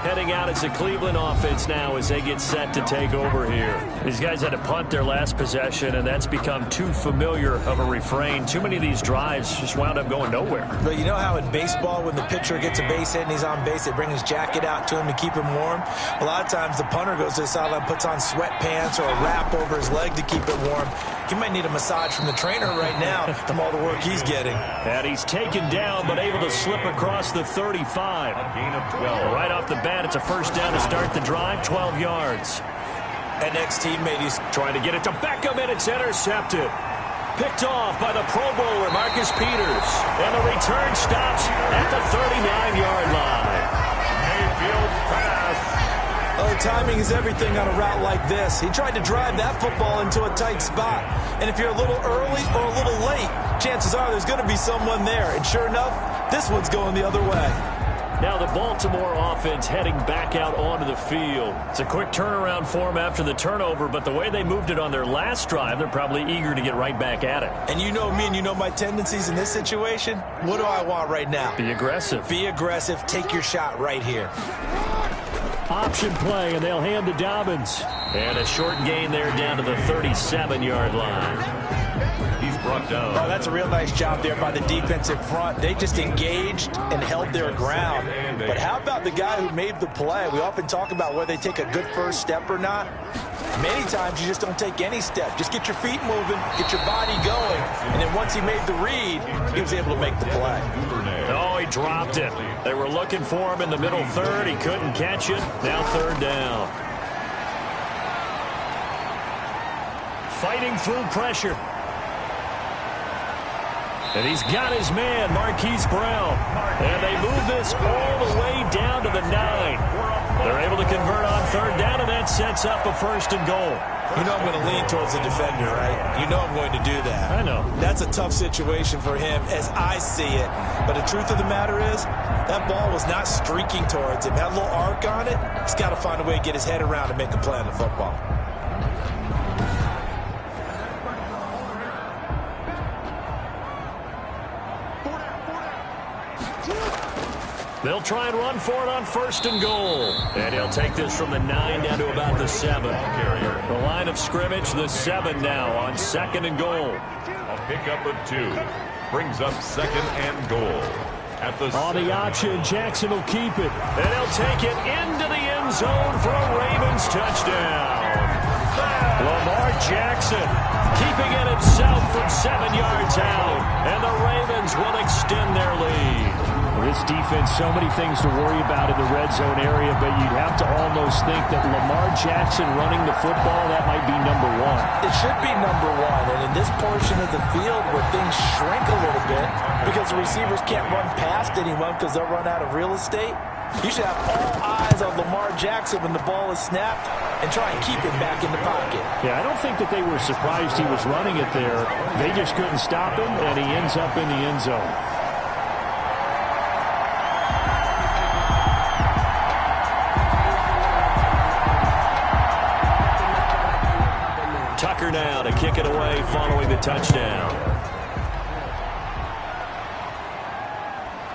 Heading out as the Cleveland offense now as they get set to take over here. These guys had to punt their last possession, and that's become too familiar of a refrain. Too many of these drives just wound up going nowhere. But you know how in baseball, when the pitcher gets a base hit and he's on base, they bring his jacket out to him to keep him warm? A lot of times the punter goes to the sideline, puts on sweatpants or a wrap over his leg to keep it warm. He might need a massage from the trainer right now from all the work he's getting. And he's taken down but able to slip across the 35. A gain of 12. Right off the bat, it's a first down to start the drive, 12 yards. And next teammate, he's trying to get it to Beckham, and it's intercepted. Picked off by the Pro Bowler, Marcus Peters. And the return stops at the 39-yard line. Mayfield's pass. Oh, timing is everything on a route like this. He tried to drive that football into a tight spot. And if you're a little early or a little late, chances are there's going to be someone there. And sure enough, this one's going the other way. Now the Baltimore offense heading back out onto the field. It's a quick turnaround for them after the turnover, but the way they moved it on their last drive, they're probably eager to get right back at it. And you know me and you know my tendencies in this situation. What do I want right now? Be aggressive. Be aggressive. Take your shot right here. Option play, and they'll hand to Dobbins. And a short gain there down to the 37-yard line. He's brought down. Oh, that's a real nice job there by the defensive front. They just engaged and held their ground. But how about the guy who made the play? We often talk about whether they take a good first step or not. Many times you just don't take any step. Just get your feet moving, get your body going. And then once he made the read, he was able to make the play. Oh, he dropped it. They were looking for him in the middle third. He couldn't catch it. Now third down. Fighting through pressure. And he's got his man, Marquise Brown. And they move this all the way down to the 9. They're able to convert on third down, and that sets up a 1st and goal. You know I'm going to lean towards the defender, right? You know I'm going to do that. I know. That's a tough situation for him as I see it. But the truth of the matter is, that ball was not streaking towards him. That little arc on it, he's got to find a way to get his head around and make a play on the football. They'll try and run for it on 1st and goal. And he'll take this from the 9 down to about the 7. The line of scrimmage, the 7 now on 2nd and goal. A pickup of 2. Brings up 2nd and goal. At the on the option, Jackson will keep it. And he'll take it into the end zone for a Ravens touchdown. Lamar Jackson keeping it himself from 7 yards out. And the Ravens will extend their lead. This defense, so many things to worry about in the red zone area, but you'd have to almost think that Lamar Jackson running the football, that might be number 1. It should be number 1, and in this portion of the field where things shrink a little bit because the receivers can't run past anyone because they'll run out of real estate, you should have all eyes on Lamar Jackson when the ball is snapped and try and keep him back in the pocket. Yeah, I don't think that they were surprised he was running it there. They just couldn't stop him, and he ends up in the end zone. Tucker now to kick it away following the touchdown.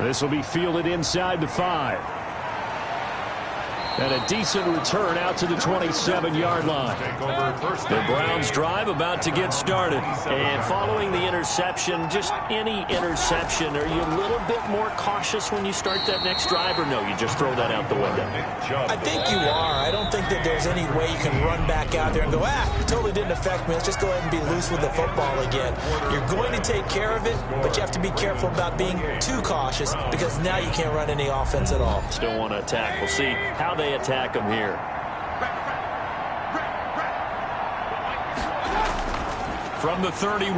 This will be fielded inside the 5. And a decent return out to the 27-yard line. The Browns drive about to get started. And following the interception, just any interception, are you a little bit more cautious when you start that next drive, or no, you just throw that out the window? I think you are. I don't think that there's any way you can run back out there and go, it totally didn't affect me. Let's just go ahead and be loose with the football again. You're going to take care of it, but you have to be careful about being too cautious because now you can't run any offense at all. Still want to attack. We'll see how they attack them here. From the 31,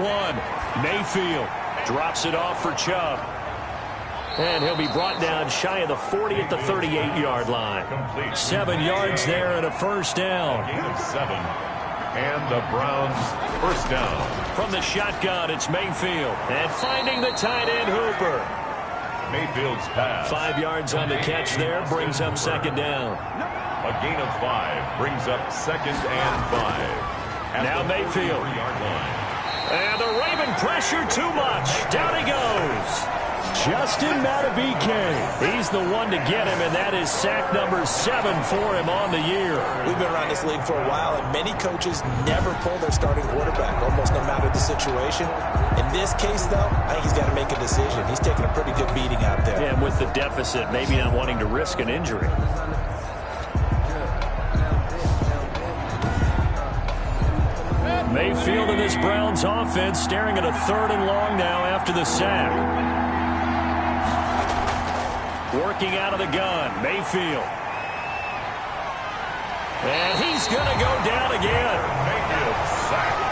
Mayfield drops it off for Chubb. And he'll be brought down shy of the 40 at the 38-yard line. 7 yards there and a first down. Gain of 7. And the Browns first down. From the shotgun, it's Mayfield. And finding the tight end, Hooper. Mayfield's pass. 5 yards on the catch there, brings up second down. A gain of 5 brings up second and 5. Now Mayfield. 3-yard line. And the Raven pressure too much. Down he goes. Justin Madubuike. He's the one to get him, and that is sack number 7 for him on the year. We've been around this league for a while, and many coaches never pull their starting quarterback, almost no matter the situation. In this case, though, I think he's got to make a decision. He's taking a pretty good beating out there. Yeah, and with the deficit, maybe not wanting to risk an injury. Mayfield in this Browns offense staring at a 3rd and long now after the sack. Working out of the gun, Mayfield. And he's going to go down again. Mayfield sacked.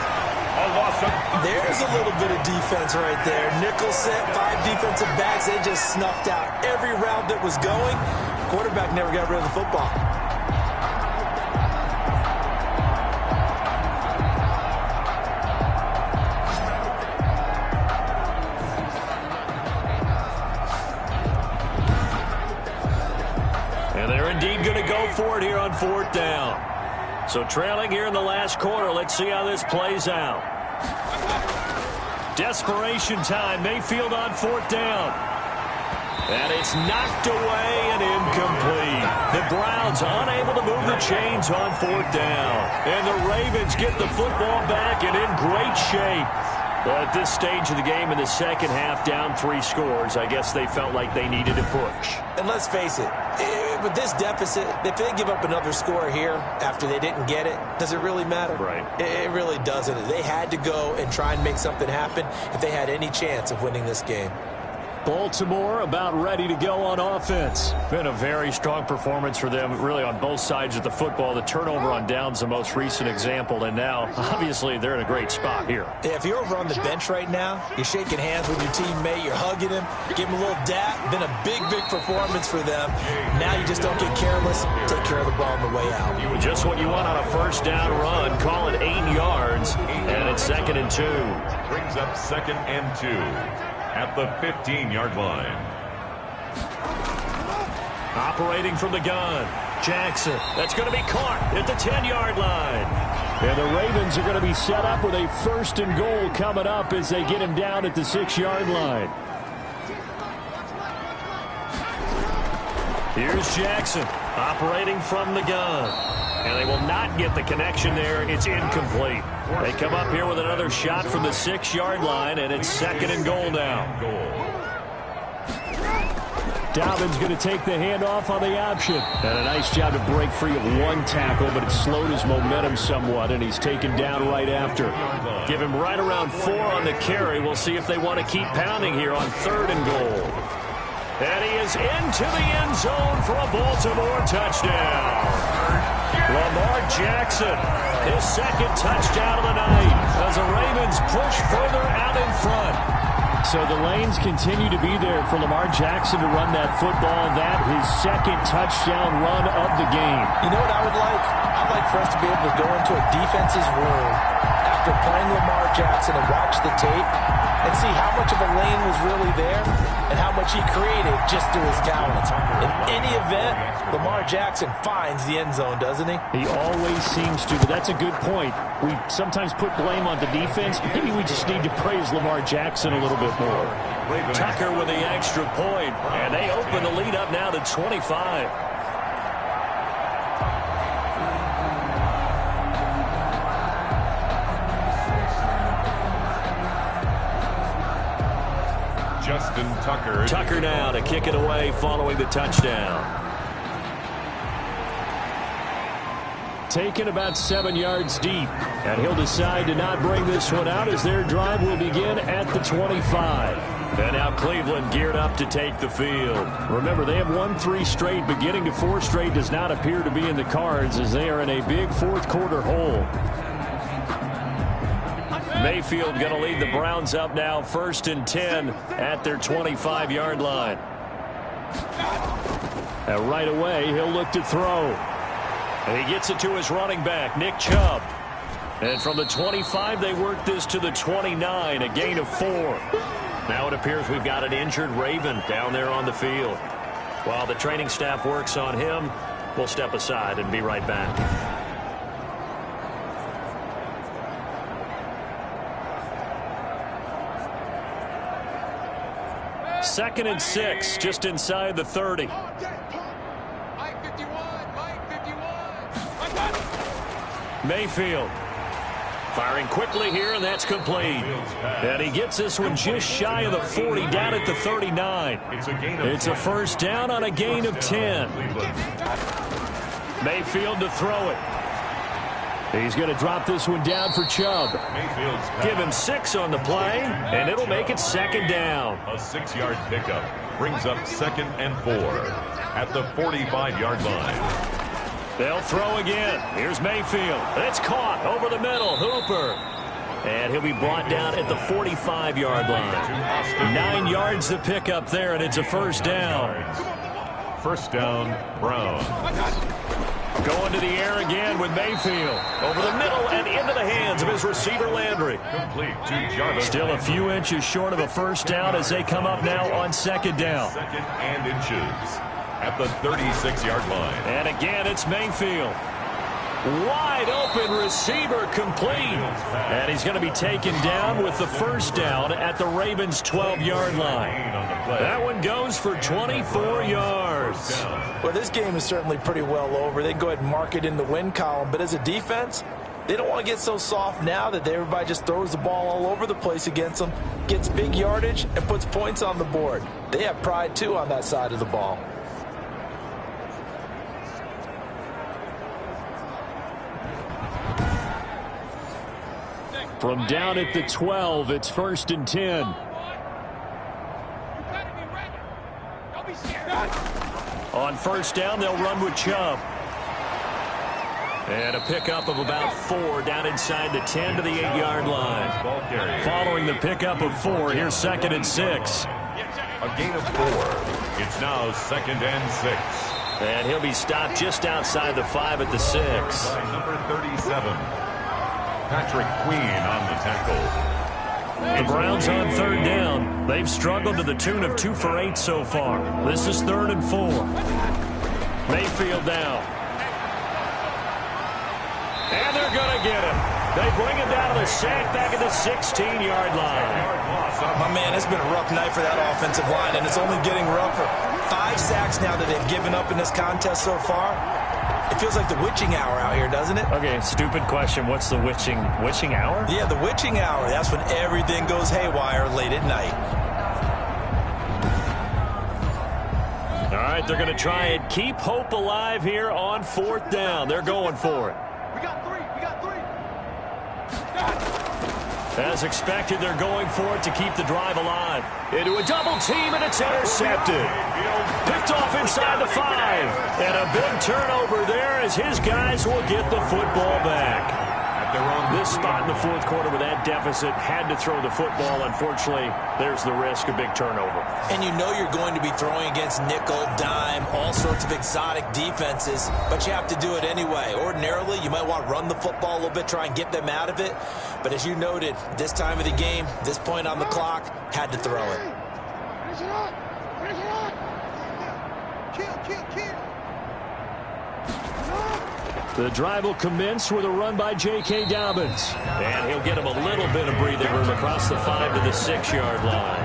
A loss of... There's a little bit of defense right there. Nickel set, 5 defensive backs. They just snuffed out every route that was going. Quarterback never got rid of the football. Going to go for it here on 4th down. So trailing here in the last quarter. Let's see how this plays out. Desperation time. Mayfield on 4th down. And it's knocked away and incomplete. The Browns unable to move the chains on 4th down. And the Ravens get the football back and in great shape. Well, at this stage of the game in the second half, down 3 scores, I guess they felt like they needed to push. And let's face it, with this deficit, if they give up another score here after they didn't get it, does it really matter? Right. It really doesn't. They had to go and try and make something happen if they had any chance of winning this game. Baltimore about ready to go on offense. Been a very strong performance for them, really, on both sides of the football. The turnover on downs, the most recent example, and now, obviously, they're in a great spot here. Yeah, if you're over on the bench right now, you're shaking hands with your teammate, you're hugging him, give him a little dap. Been a big, big performance for them. Now you just don't get careless. Take care of the ball on the way out. Just what you want on a first down run. Call it 8 yards, and it's 2nd and 2. Brings up 2nd and 2. At the 15-yard line. Operating from the gun, Jackson. That's going to be caught at the 10-yard line. And the Ravens are going to be set up with a 1st and goal coming up as they get him down at the 6-yard line. Here's Jackson operating from the gun. And they will not get the connection there. It's incomplete. They come up here with another shot from the 6-yard line, and it's 2nd and goal now. Dalvin's going to take the handoff on the option. And a nice job to break free of 1 tackle, but it slowed his momentum somewhat, and he's taken down right after. Give him right around 4 on the carry. We'll see if they want to keep pounding here on 3rd and goal. And he is into the end zone for a Baltimore touchdown. Lamar Jackson, his 2nd touchdown of the night as the Ravens push further out in front. So the lanes continue to be there for Lamar Jackson to run that football. That his 2nd touchdown run of the game. You know what I would like? I'd like for us to be able to go into a defense's room after playing Lamar Jackson and watch the tape and see how much of a lane was really there and how much he created just through his talents. In any event, Lamar Jackson finds the end zone, doesn't he? He always seems to, but that's a good point. We sometimes put blame on the defense. Maybe we just need to praise Lamar Jackson a little bit more. Tucker with the extra point, and they open the lead up now to 25. Justin Tucker. Tucker now to kick it away following the touchdown. Taken about 7 yards deep. And he'll decide to not bring this one out as their drive will begin at the 25. And now Cleveland geared up to take the field. Remember, they have won 3 straight, but getting to 4 straight does not appear to be in the cards as they are in a big fourth quarter hole. Mayfield going to lead the Browns up now 1st and 10 at their 25-yard line. And right away, he'll look to throw. And he gets it to his running back, Nick Chubb. And from the 25, they work this to the 29, a gain of 4. Now it appears we've got an injured Raven down there on the field. While the training staff works on him, we'll step aside and be right back. Second and 6, just inside the 30. Mayfield firing quickly here, and that's complete. And he gets this one just shy of the 40, down at the 39. It's a first down on a gain of 10. Mayfield to throw it. He's going to drop this one down for Chubb. Give him 6 on the play, and it'll make it second down. A 6-yard pickup brings up 2nd and 4 at the 45-yard line. They'll throw again. Here's Mayfield. It's caught over the middle. Hooper. And he'll be brought down at the 45-yard line. 9 yards to pick up there, and it's a first down. First down, Browns. Going to the air again with Mayfield. Over the middle and into the hands of his receiver, Landry. Complete to Jarvis. Still a few inches short of a first down as they come up now on second down. 2nd and inches at the 36-yard line. And again, it's Mayfield. Wide open receiver complete. And he's going to be taken down with the first down at the Ravens' 12-yard line. That one goes for 24 yards. Well, this game is certainly pretty well over. They can go ahead and mark it in the win column. But as a defense, they don't want to get so soft now that everybody just throws the ball all over the place against them, gets big yardage, and puts points on the board. They have pride, too, on that side of the ball. From down at the 12, it's 1st and 10. On first down, they'll run with Chubb. And a pickup of about 4 down inside the 10 to the 8-yard line. Following the pickup of 4, here's 2nd and 6. A gain of 4. It's now 2nd and 6. And he'll be stopped just outside the 5 at the 6. Number 37. Patrick Queen on the tackle. The Browns on 3rd down. They've struggled to the tune of 2 for 8 so far. This is 3rd and 4. Mayfield down. And they're going to get him. They bring him down to the sack back at the 16-yard line. My man, it's been a rough night for that offensive line, and it's only getting rougher. 5 sacks now that they've given up in this contest so far. It feels like the witching hour out here, doesn't it? Okay, stupid question. What's the witching hour? Yeah, the witching hour. That's when everything goes haywire late at night. All right, they're going to try and keep hope alive here on 4th down. They're going for it. We got 3. As expected, they're going for it to keep the drive alive. Into a double team, and it's intercepted. Picked off inside the 5. And a big turnover there as his guys will get the football back. This spot in the 4th quarter with that deficit, had to throw the football. Unfortunately, there's the risk of big turnover. And you know you're going to be throwing against nickel, dime, all sorts of exotic defenses, but you have to do it anyway. Ordinarily, you might want to run the football a little bit, try and get them out of it. But as you noted, this time of the game, this point on the clock, had to throw it. Finish it up. Kill. The drive will commence with a run by J.K. Dobbins. And he'll get him a little bit of breathing room across the 5 to the 6-yard line.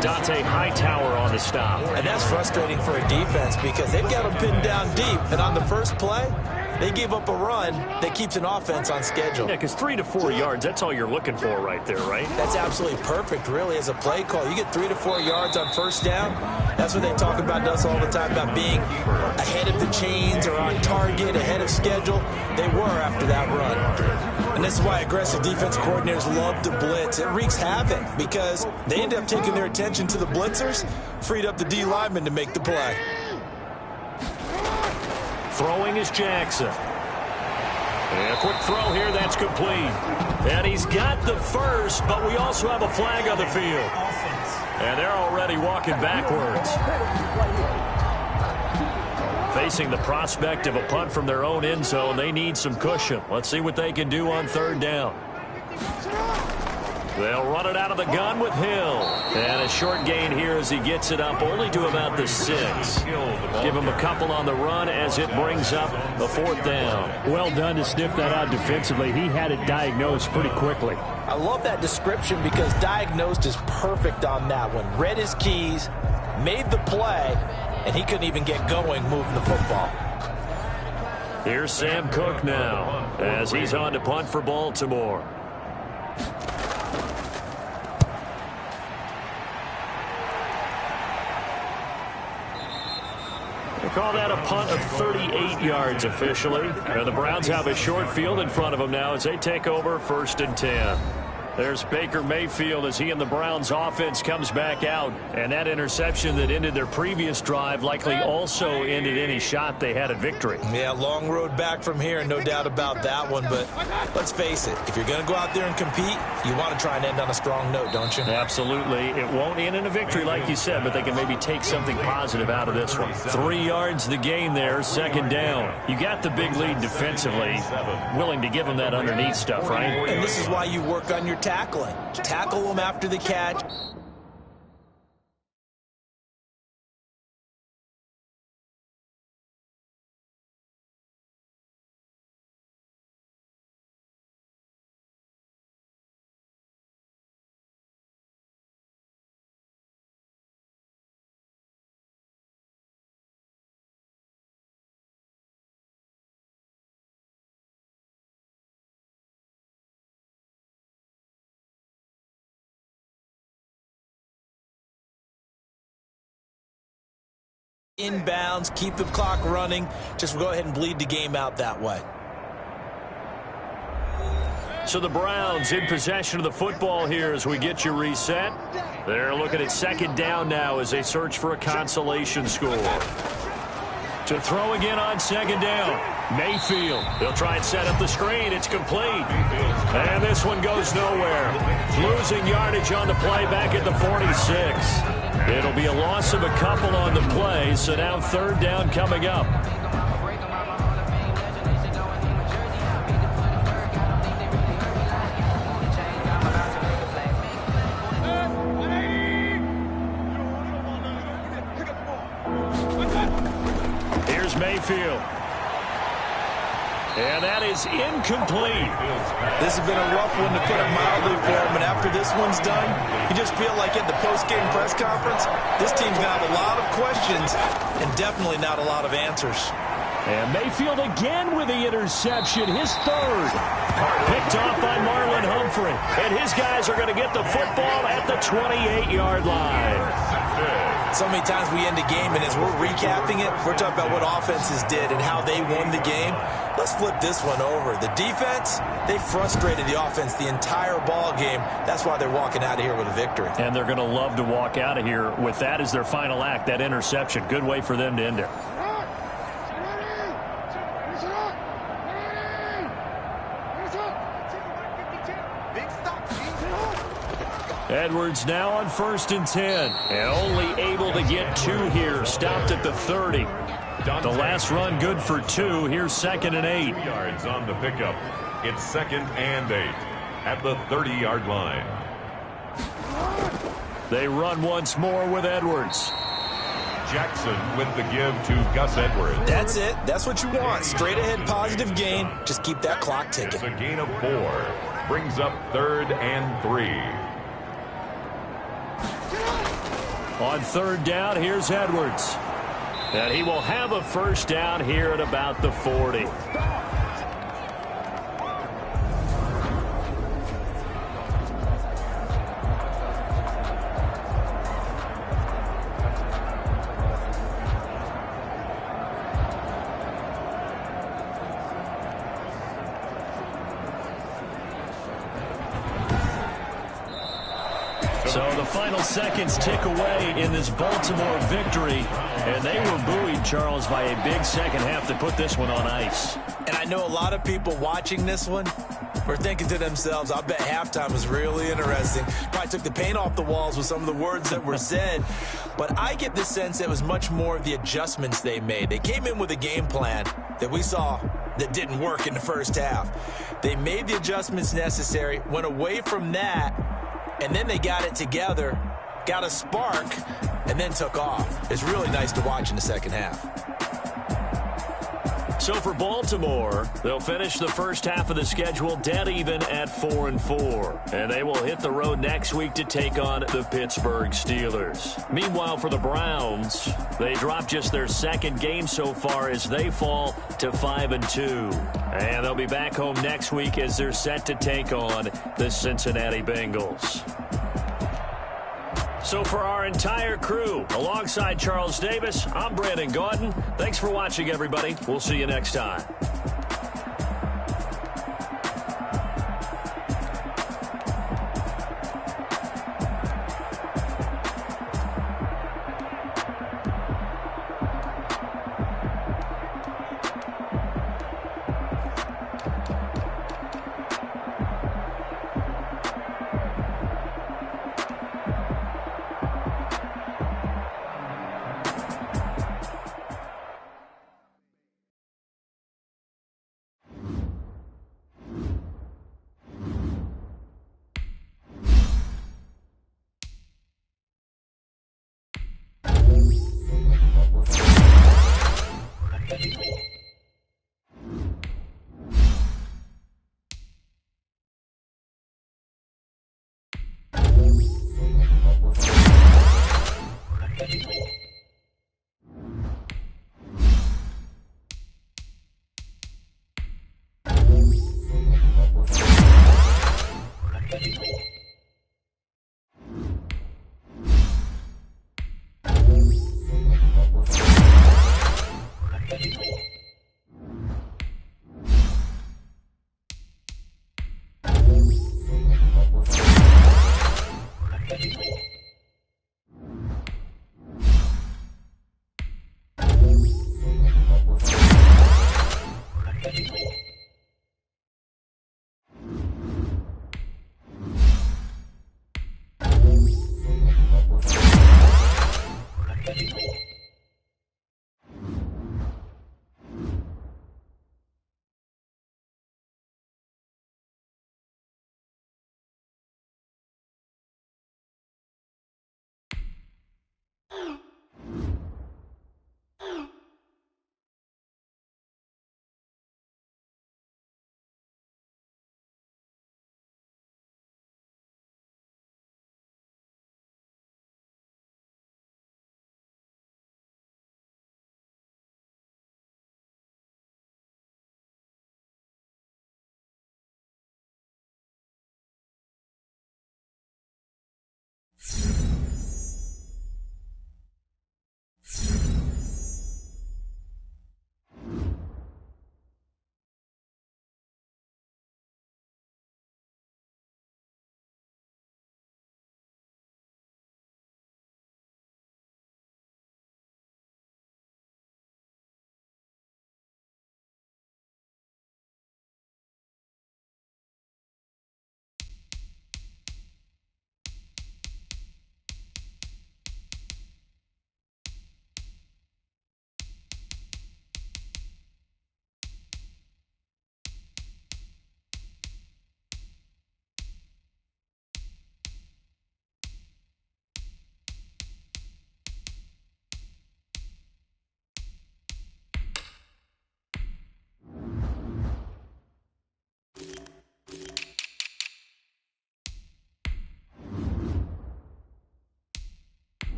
Dante Hightower on the stop. And that's frustrating for a defense because they've got him pinned down deep. And on the first play, they gave up a run that keeps an offense on schedule. Yeah, because 3 to 4 yards, that's all you're looking for right there, right? That's absolutely perfect, really, as a play call. You get 3 to 4 yards on first down. That's what they talk about to us all the time, about being ahead of the chains or on target, ahead of schedule. They were after that run. And this is why aggressive defense coordinators love to blitz. It wreaks havoc because they end up taking their attention to the blitzers, freed up the D lineman to make the play. Throwing is Jackson. And a quick throw here, that's complete. And he's got the first, but we also have a flag on the field. And they're already walking backwards. Facing the prospect of a punt from their own end zone, they need some cushion. Let's see what they can do on third down. They'll run it out of the gun with Hill. And a short gain here as he gets it up only to about the 6. Give him a couple on the run as it brings up the fourth down. Well done to sniff that out defensively. He had it diagnosed pretty quickly. I love that description because diagnosed is perfect on that one. Read his keys, made the play, and he couldn't even get going moving the football. Here's Sam Cook now as he's on to punt for Baltimore. They call that a punt of 38 yards officially. And the Browns have a short field in front of them now as they take over 1st and 10. There's Baker Mayfield as he and the Browns offense comes back out. And that interception that ended their previous drive likely also ended any shot they had at victory. Yeah, long road back from here, no doubt about that one. But let's face it, if you're going to go out there and compete, you want to try and end on a strong note, don't you? Absolutely. It won't end in a victory like you said, but they can maybe take something positive out of this one. 3 yards the gain there, 2nd down. You got the big lead defensively, willing to give them that underneath stuff, right? And this is why you work on your tackling. Tackle them after the catch. Inbounds, keep the clock running. Just go ahead and bleed the game out that way. So the Browns in possession of the football here as we get you reset. They're looking at 2nd down now as they search for a consolation score. To throw again on 2nd down. Mayfield. They'll try and set up the screen. It's complete. And this one goes nowhere. Losing yardage on the play back at the 46. It'll be a loss of a couple on the play, so now 3rd down coming up. Here's Mayfield. And that is incomplete. This has been a rough one to put it mildly for him, and after this one's done, you just feel like at the post-game press conference, this team's going to have a lot of questions and definitely not a lot of answers. And Mayfield again with the interception, his 3rd. Picked off by Marlon Humphrey. And his guys are going to get the football at the 28-yard line. So many times we end a game, and as we're recapping it, we're talking about what offenses did and how they won the game. Let's flip this one over. The defense, they frustrated the offense the entire ball game. That's why they're walking out of here with a victory. And they're going to love to walk out of here with that as their final act, that interception. Good way for them to end it. Edwards now on 1st and 10. And only able to get 2 here. Stopped at the 30. The last run good for 2. Here's 2nd and 8. Yards on the pickup. It's 2nd and 8 at the 30-yard line. They run once more with Edwards. Jackson with the give to Gus Edwards. That's it. That's what you want. Straight ahead positive gain. Just keep that clock ticking. It's a gain of 4. Brings up 3rd and 3. On 3rd down, here's Edwards. And he will have a first down here at about the 40. So the final seconds tick away in this Baltimore victory. And they were buoyed, Charles, by a big second half to put this one on ice. And I know a lot of people watching this one were thinking to themselves, I bet halftime was really interesting. Probably took the paint off the walls with some of the words that were said. But I get the sense it was much more of the adjustments they made. They came in with a game plan that we saw that didn't work in the first half. They made the adjustments necessary, went away from that, and then they got it together, got a spark, and then took off. It's really nice to watch in the second half. So for Baltimore, they'll finish the first half of the schedule dead even at 4-4. And they will hit the road next week to take on the Pittsburgh Steelers. Meanwhile, for the Browns, they drop just their second game so far as they fall to 5-2. And they'll be back home next week as they're set to take on the Cincinnati Bengals. So for our entire crew, alongside Charles Davis, I'm Brandon Gaudin. Thanks for watching, everybody. We'll see you next time.